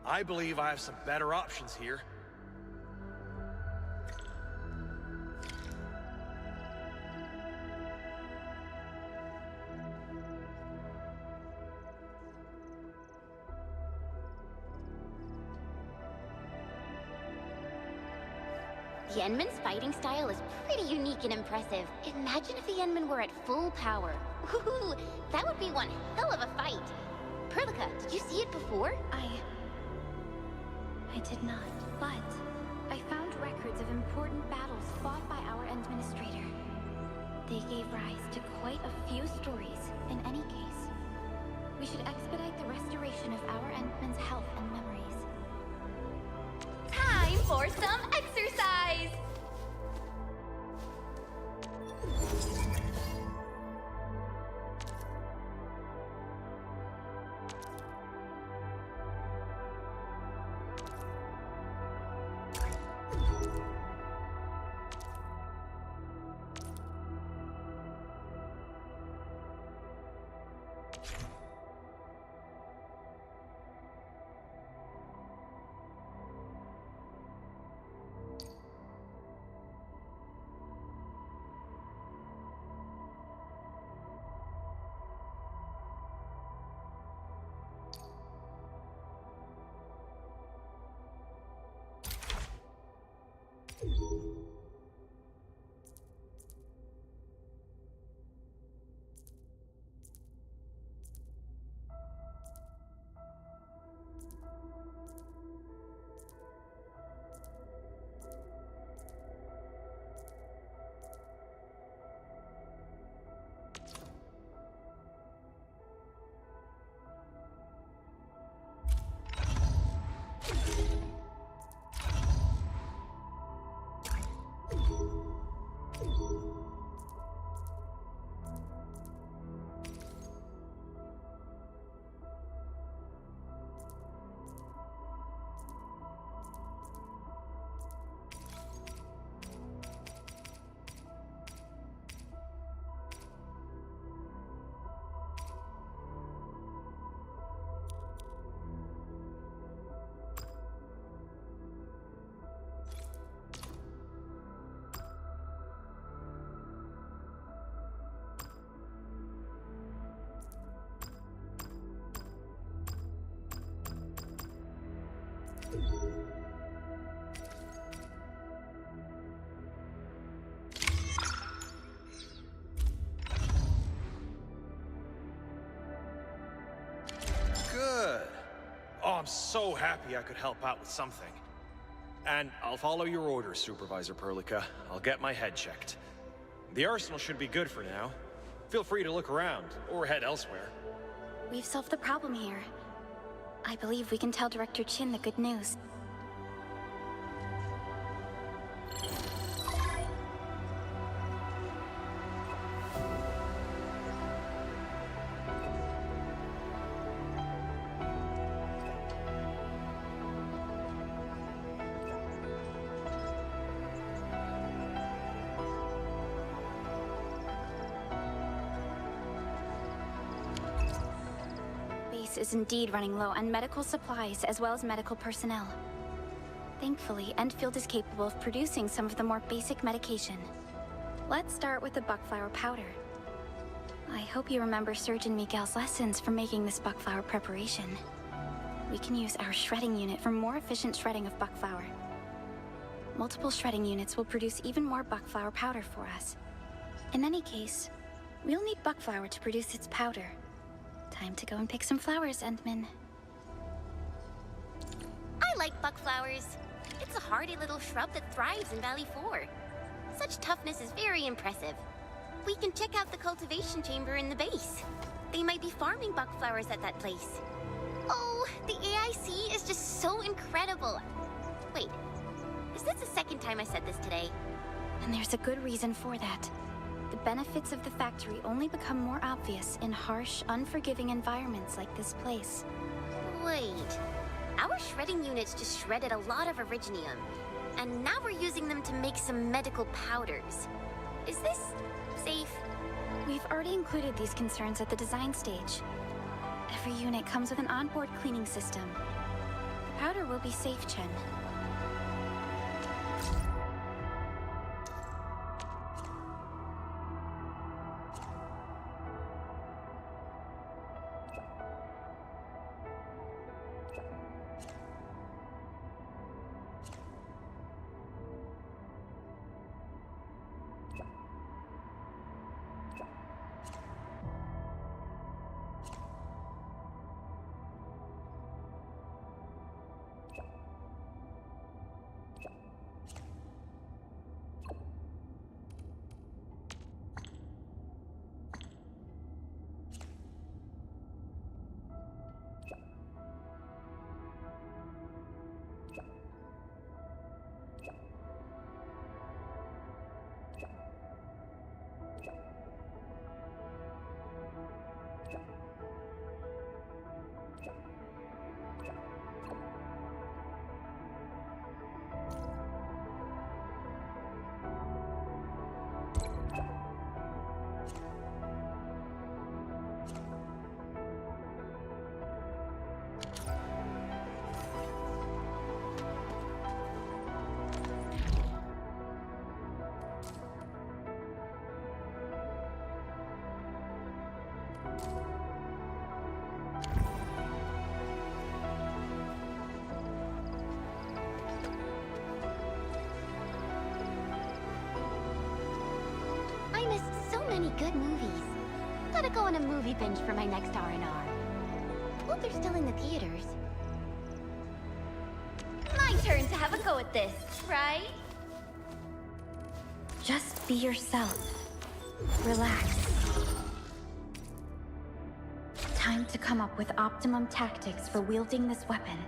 I believe I have some better options here. The Enman's fighting style is pretty unique and impressive. Imagine if the Enman were at full power. Ooh, that would be one hell of a fight. Perlica, did you see it before? I did not, but I found records of important battles fought by our Administrator. They gave rise to quite a few stories in any case. We should expedite the restoration of our Endman's health and memories. Time for some exercise! I'm so happy I could help out with something. And I'll follow your orders, Supervisor Perlica. I'll get my head checked. The arsenal should be good for now. Feel free to look around, or head elsewhere. We've solved the problem here. I believe we can tell Director Chin the good news. Is indeed running low on medical supplies as well as medical personnel. Thankfully, Endfield is capable of producing some of the more basic medication. Let's start with the buckflower powder. I hope you remember Surgeon Miguel's lessons for making this buckflower preparation. We can use our shredding unit for more efficient shredding of buckflower. Multiple shredding units will produce even more buckflower powder for us. In any case, we'll need buckflower to produce its powder. Time to go and pick some flowers, Endman. I like buckflowers. It's a hardy little shrub that thrives in Valley 4. Such toughness is very impressive. We can check out the cultivation chamber in the base. They might be farming buckflowers at that place. Oh, the AIC is just so incredible. Wait, is this the second time I said this today? And there's a good reason for that. The benefits of the factory only become more obvious in harsh, unforgiving environments like this place. Wait, our shredding units just shredded a lot of Originium, and now we're using them to make some medical powders. Is this safe? We've already included these concerns at the design stage. Every unit comes with an onboard cleaning system. The powder will be safe, Chen. I missed so many good movies. Gotta go on a movie binge for my next R&R. Hope they're still in the theaters. My turn to have a go at this, right? Just be yourself. Relax. Time to come up with optimum tactics for wielding this weapon.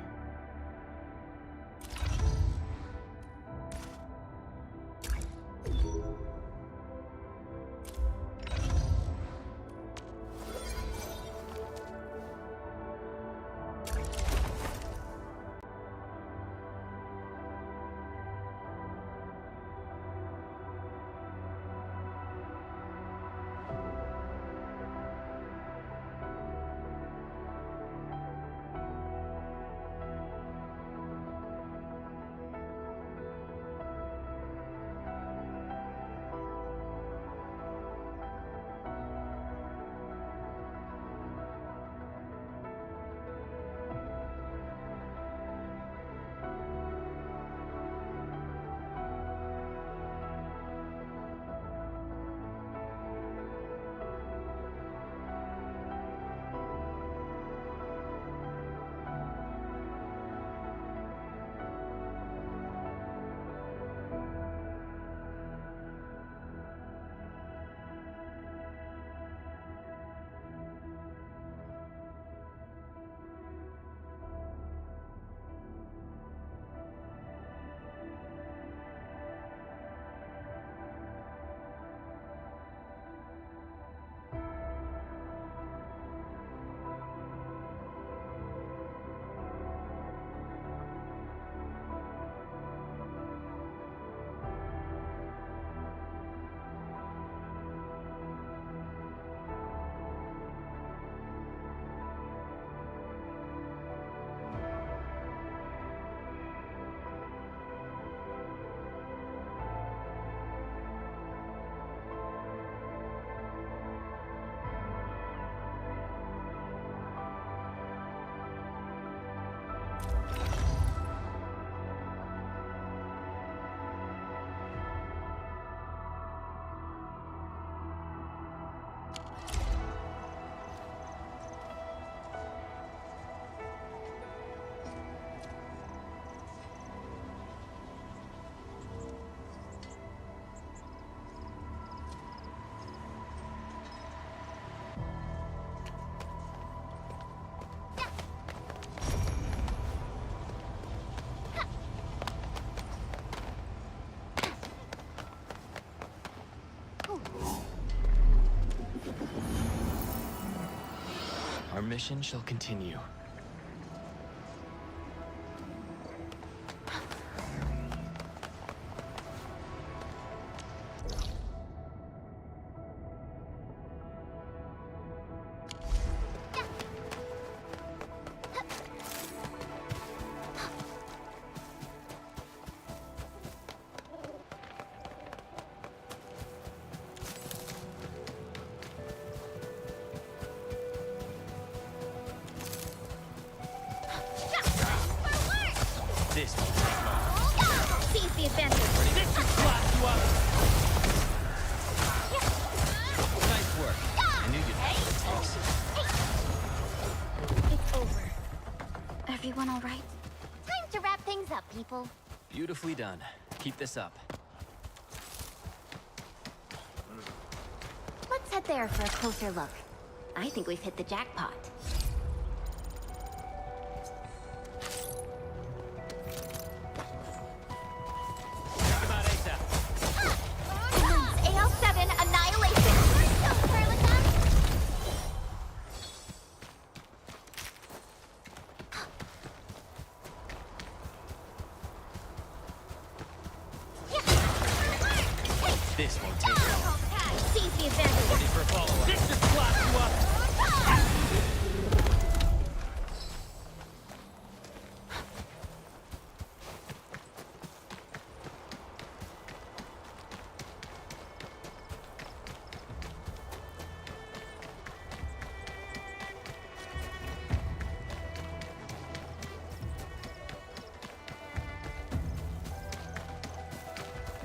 Our mission shall continue. This will take long. Seize the advantage. This should blast you up! Nice work. I knew you'd have what it takes. It's over. Everyone all right? Time to wrap things up, people. Beautifully done. Keep this up. Let's head there for a closer look. I think we've hit the jackpot. Come out ASAP. AL7 Annihilation! We're so curling them! This won't take long. Seize the advantage! Ready for follow-up. This should blast you up!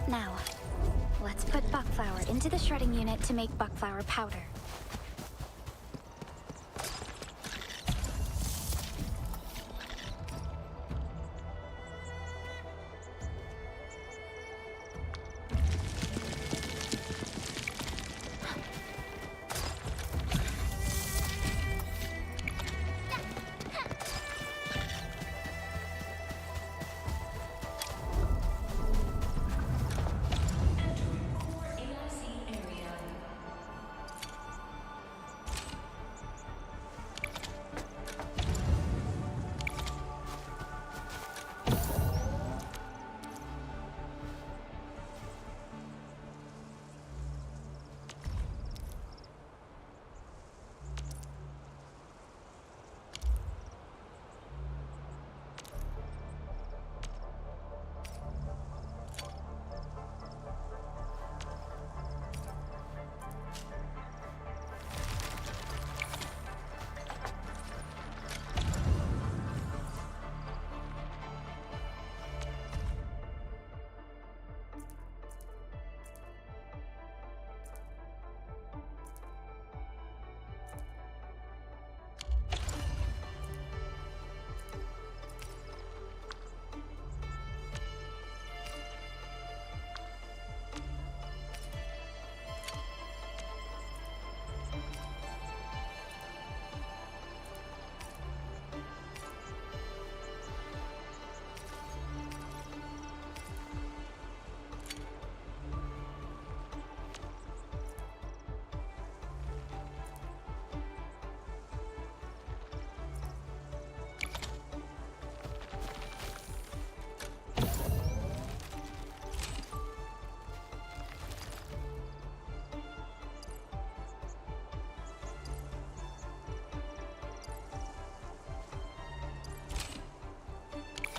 Now, let's put buckflower into the shredding unit to make buckflower powder.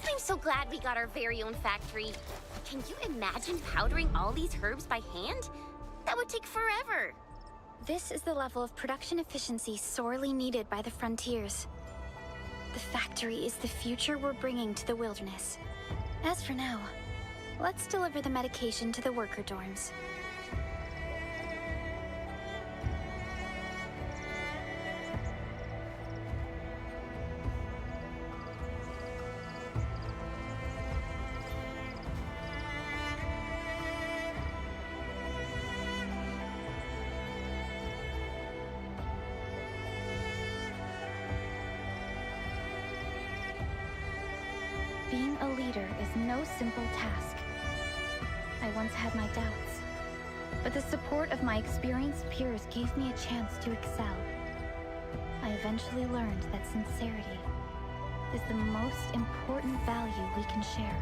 I'm so glad we got our very own factory. Can you imagine powdering all these herbs by hand? That would take forever. This is the level of production efficiency sorely needed by the frontiers. The factory is the future we're bringing to the wilderness. As for now, let's deliver the medication to the worker dorms. Being a leader is no simple task. I once had my doubts, but the support of my experienced peers gave me a chance to excel. I eventually learned that sincerity is the most important value we can share.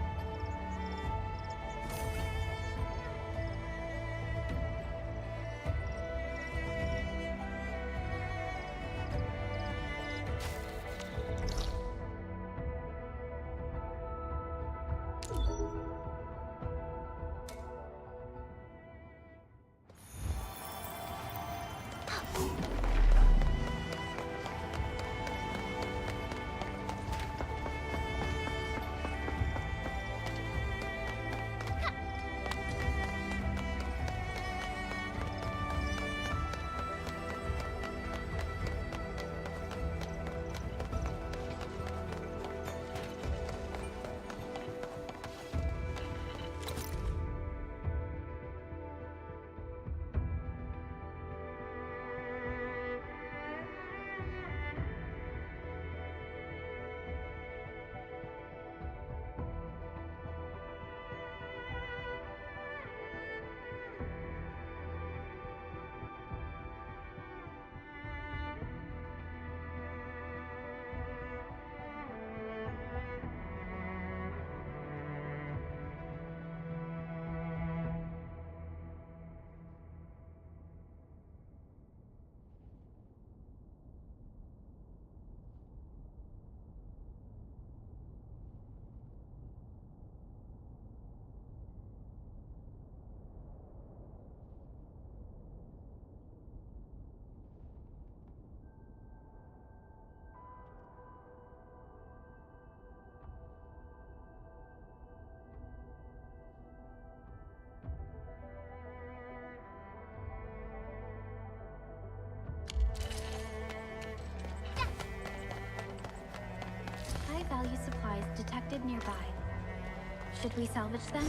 High-value supplies detected nearby. Should we salvage them?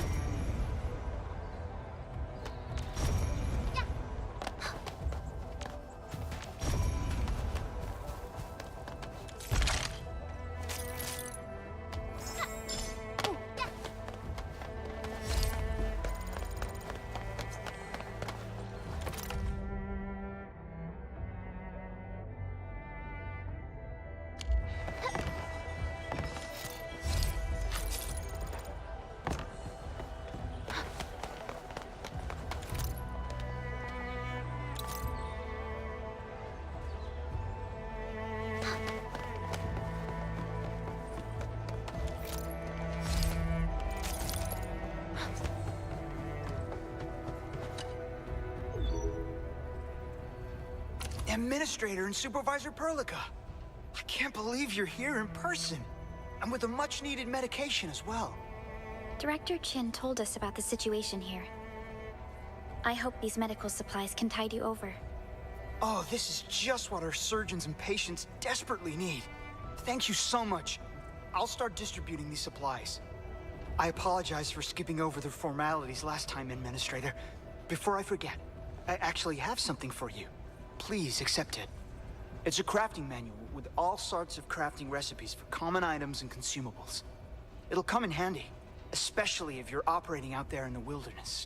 Administrator and Supervisor Perlica. I can't believe you're here in person. And with a much-needed medication as well. Director Chin told us about the situation here. I hope these medical supplies can tide you over. Oh, this is just what our surgeons and patients desperately need. Thank you so much. I'll start distributing these supplies. I apologize for skipping over the formalities last time, Administrator. Before I forget, I actually have something for you. Please accept it. It's a crafting manual with all sorts of crafting recipes for common items and consumables. It'll come in handy, especially if you're operating out there in the wilderness.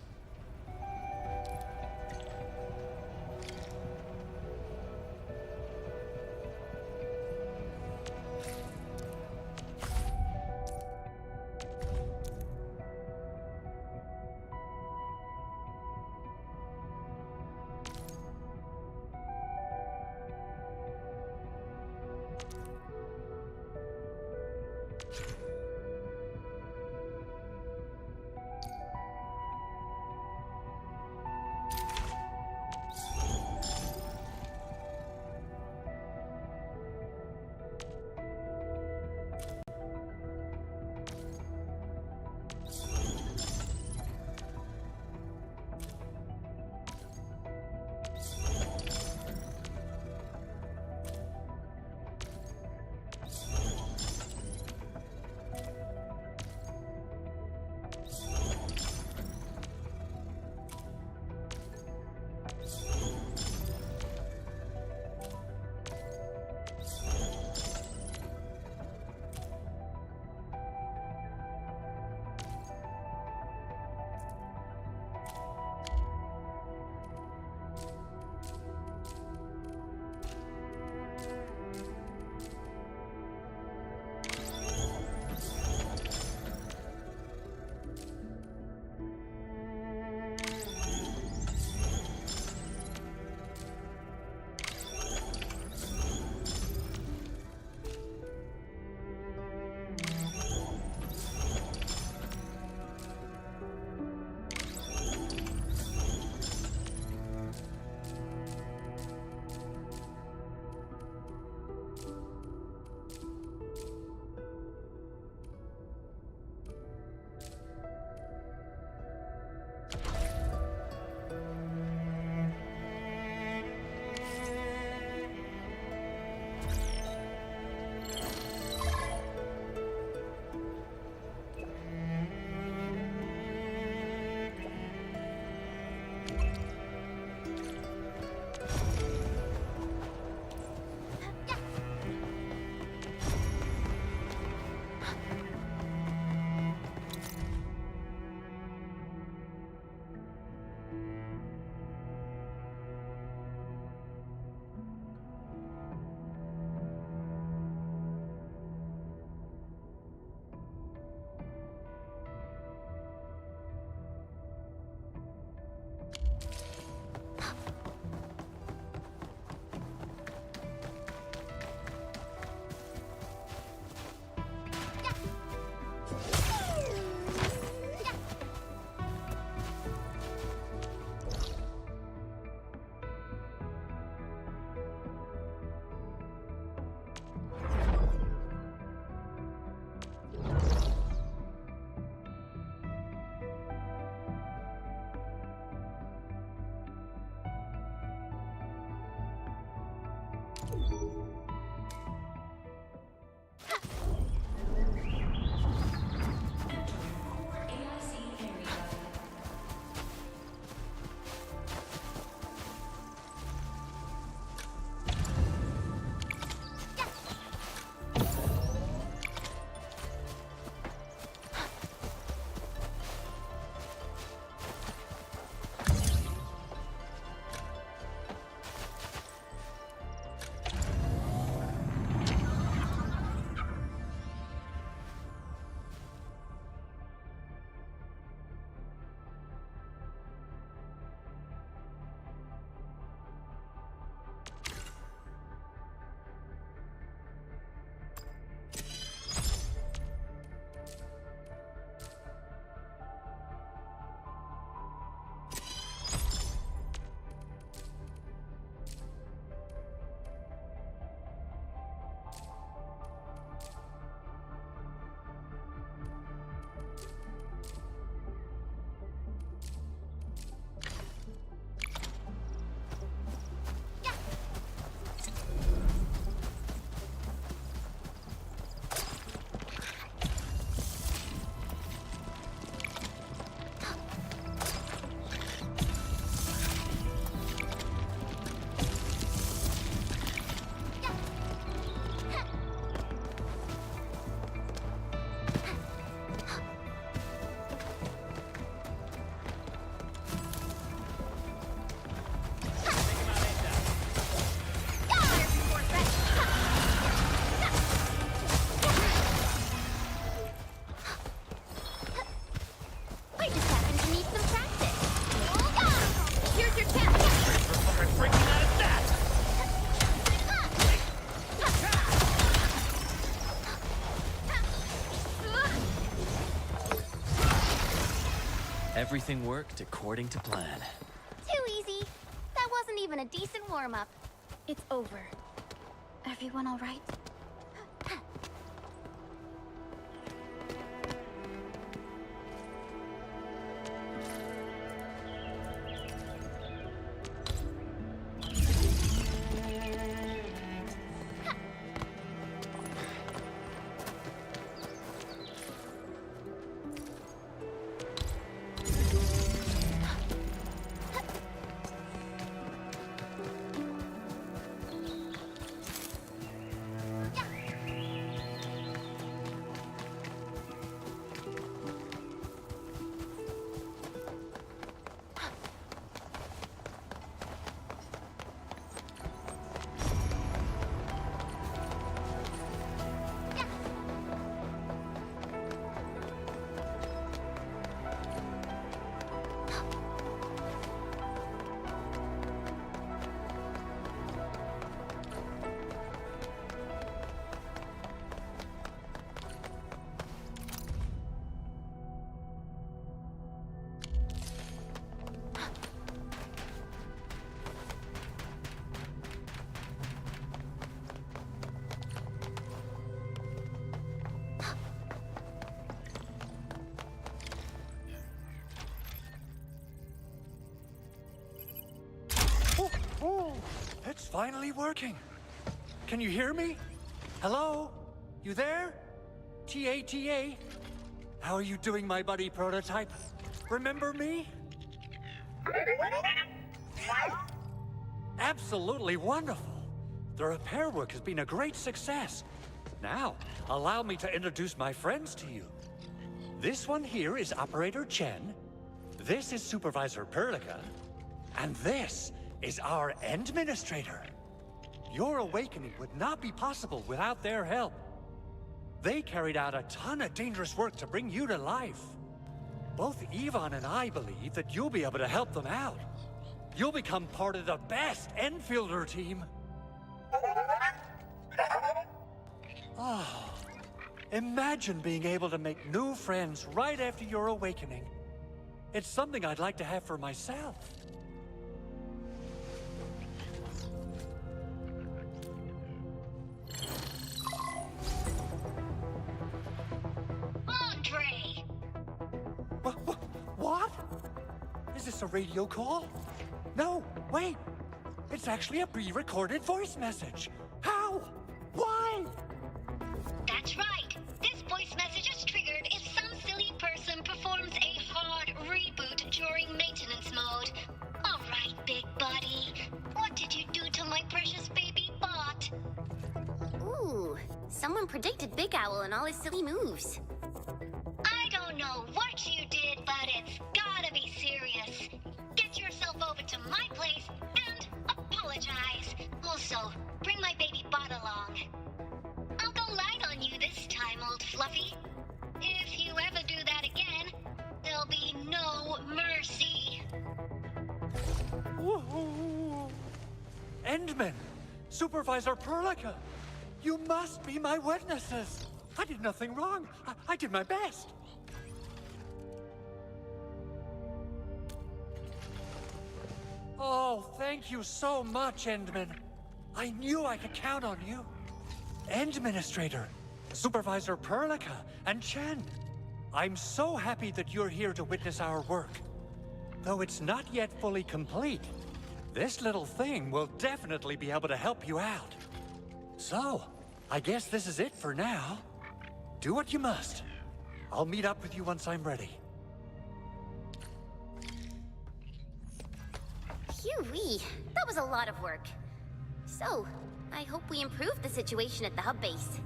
Everything worked according to plan. Too easy. That wasn't even a decent warm-up. It's over. Everyone all right? Oh, it's finally working. Can you hear me? Hello? You there? T-A-T-A? How are you doing, my buddy prototype? Remember me? Absolutely wonderful. The repair work has been a great success. Now, allow me to introduce my friends to you. This one here is Operator Chen. This is Supervisor Perlica. And this is our Endministrator. Your awakening would not be possible without their help. They carried out a ton of dangerous work to bring you to life. Both Yvonne and I believe that you'll be able to help them out. You'll become part of the best Enfielder team. Oh, imagine being able to make new friends right after your awakening. It's something I'd like to have for myself. Andre! What? Is this a radio call? No, wait. It's actually a pre-recorded voice message. How? Why? That's right. This voice message is triggered if some silly person performs a hard reboot during maintenance mode. All right, big buddy. What did you do to my precious baby bot? Ooh, someone predicted Big Owl and all his silly moves. I don't know what you did, but it's gotta be serious. Get yourself over to my place and apologize. Also, bring my baby bot along. I'll go light on you this time, old Fluffy. If you ever do that again, there'll be no mercy. Woohoo! Endman! Supervisor Perlica! You must be my witnesses! I did nothing wrong. I did my best. Oh, thank you so much, Endman. I knew I could count on you. Endministrator, Supervisor Perlica, and Chen. I'm so happy that you're here to witness our work. Though it's not yet fully complete, this little thing will definitely be able to help you out. So, I guess this is it for now. Do what you must. I'll meet up with you once I'm ready. Phew-wee, that was a lot of work. So, I hope we improved the situation at the hub base.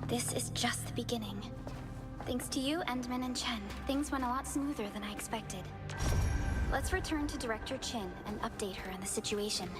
This is just the beginning. Thanks to you, Endman and Chen, things went a lot smoother than I expected. Let's return to Director Chin and update her on the situation.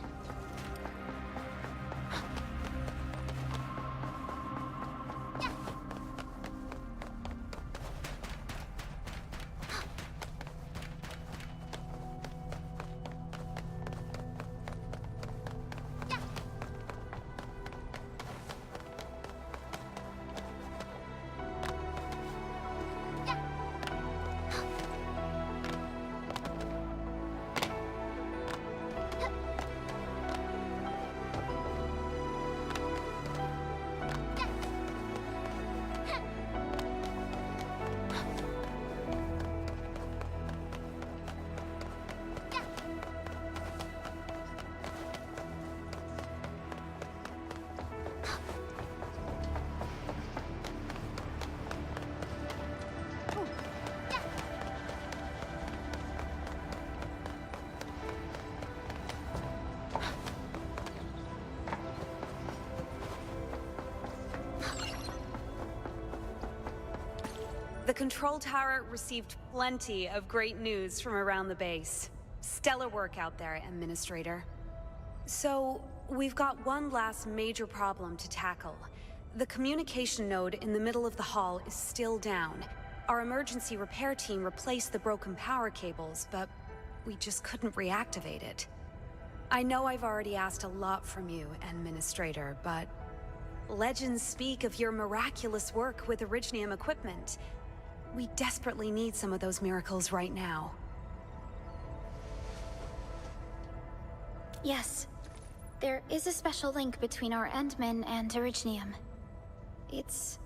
The control tower received plenty of great news from around the base. Stellar work out there, Administrator. So, we've got one last major problem to tackle. The communication node in the middle of the hall is still down. Our emergency repair team replaced the broken power cables, but we just couldn't reactivate it. I know I've already asked a lot from you, Administrator, but legends speak of your miraculous work with Originium equipment. We desperately need some of those miracles right now. Yes. There is a special link between our Endmen and Originium. It's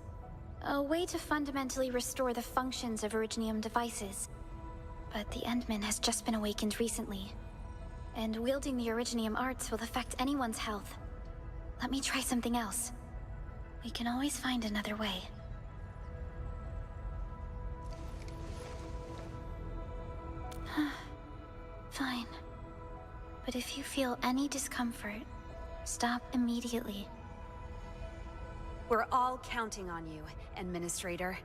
a way to fundamentally restore the functions of Originium devices. But the Endman has just been awakened recently, and wielding the Originium arts will affect anyone's health. Let me try something else. We can always find another way. Fine. But if you feel any discomfort, stop immediately. We're all counting on you, Administrator.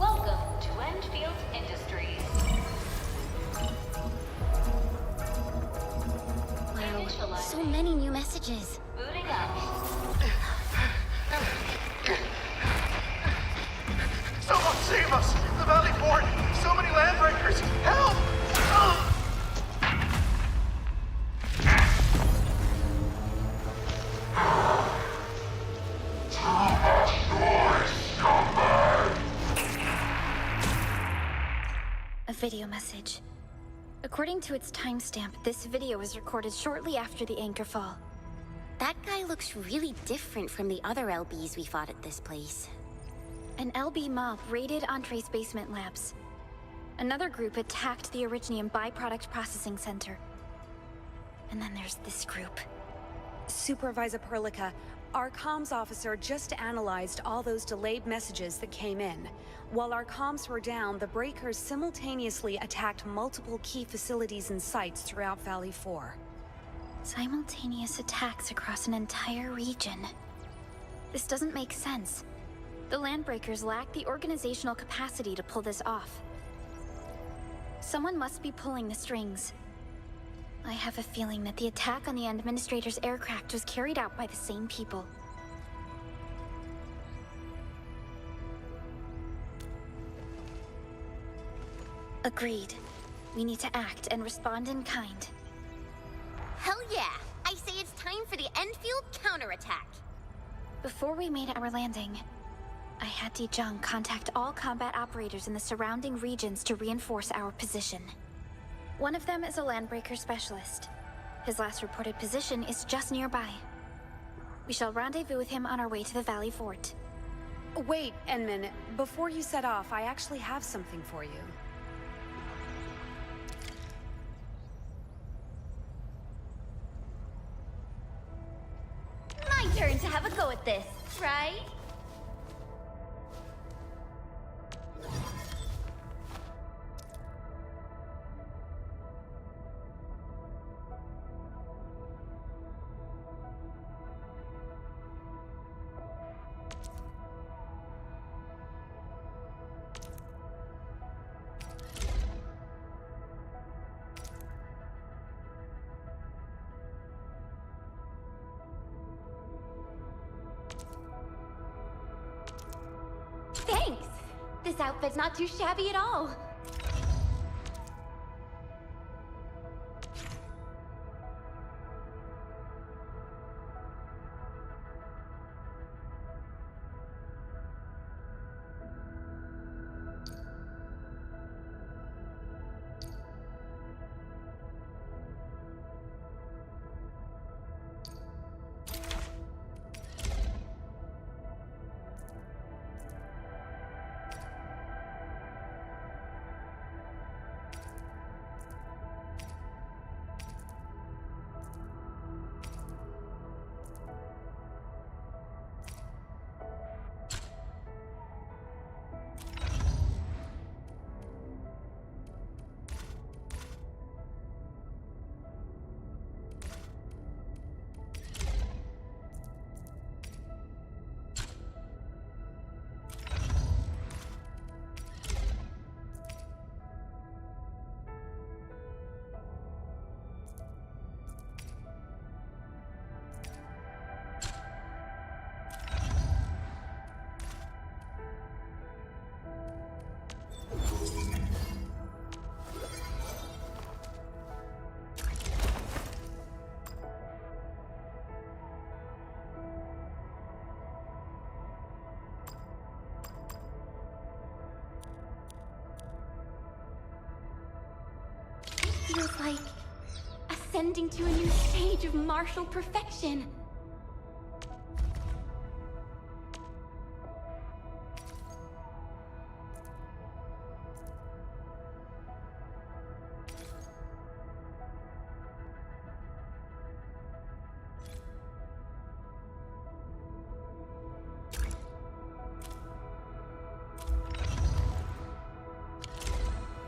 Welcome to Endfield Industries. Wow, so many new messages. Booting up. Someone save us! The Valley Fort! So many landbreakers! Help! A video message. According to its timestamp, this video was recorded shortly after the anchor fall. That guy looks really different from the other LBs we fought at this place. An LB mob raided Entree's basement labs. Another group attacked the Originium byproduct processing center. And then there's this group. Supervisor Perlica, our comms officer just analyzed all those delayed messages that came in. While our comms were down, the breakers simultaneously attacked multiple key facilities and sites throughout Valley 4. Simultaneous attacks across an entire region. This doesn't make sense. The Landbreakers lack the organizational capacity to pull this off. Someone must be pulling the strings. I have a feeling that the attack on the Administrator's aircraft was carried out by the same people. Agreed. We need to act and respond in kind. Hell yeah! I say it's time for the Endfield counterattack. Before we made our landing, I had Dijong contact all combat operators in the surrounding regions to reinforce our position. One of them is a Landbreaker specialist. His last reported position is just nearby. We shall rendezvous with him on our way to the Valley Fort. Wait, Enman, before you set off, I actually have something for you. My turn to have a go at this, right? This outfit's not too shabby at all. Feels like ascending to a new stage of martial perfection.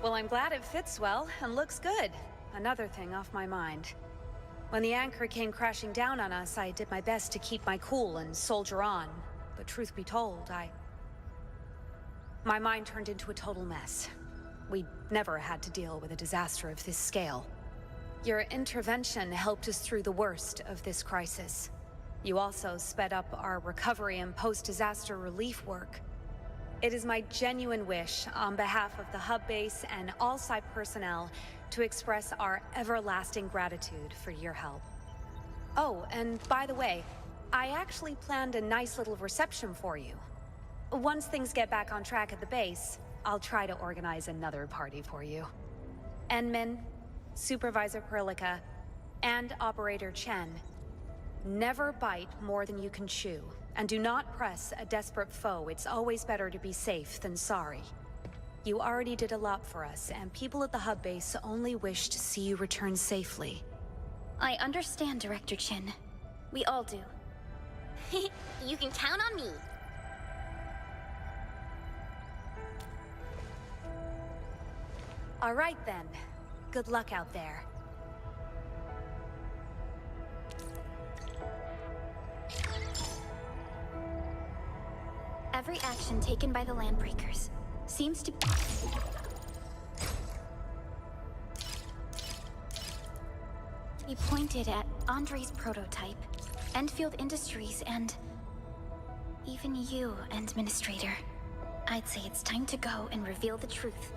Well, I'm glad it fits well and looks good. Another thing off my mind. When the anchor came crashing down on us, I did my best to keep my cool and soldier on. But truth be told, my mind turned into a total mess. We never had to deal with a disaster of this scale. Your intervention helped us through the worst of this crisis. You also sped up our recovery and post-disaster relief work. It is my genuine wish, on behalf of the hub base and all site personnel, to express our everlasting gratitude for your help. Oh, and by the way, I actually planned a nice little reception for you. Once things get back on track at the base, I'll try to organize another party for you. Enmin, Supervisor Perlica, and Operator Chen, never bite more than you can chew. And do not press a desperate foe. It's always better to be safe than sorry. You already did a lot for us, and people at the hub base only wish to see you return safely. I understand, Director Chin. We all do. You can count on me. All right then. Good luck out there. Every action taken by the Landbreakers seems to be pointed at Andre's prototype, Endfield Industries, and even you, Administrator. I'd say it's time to go and reveal the truth.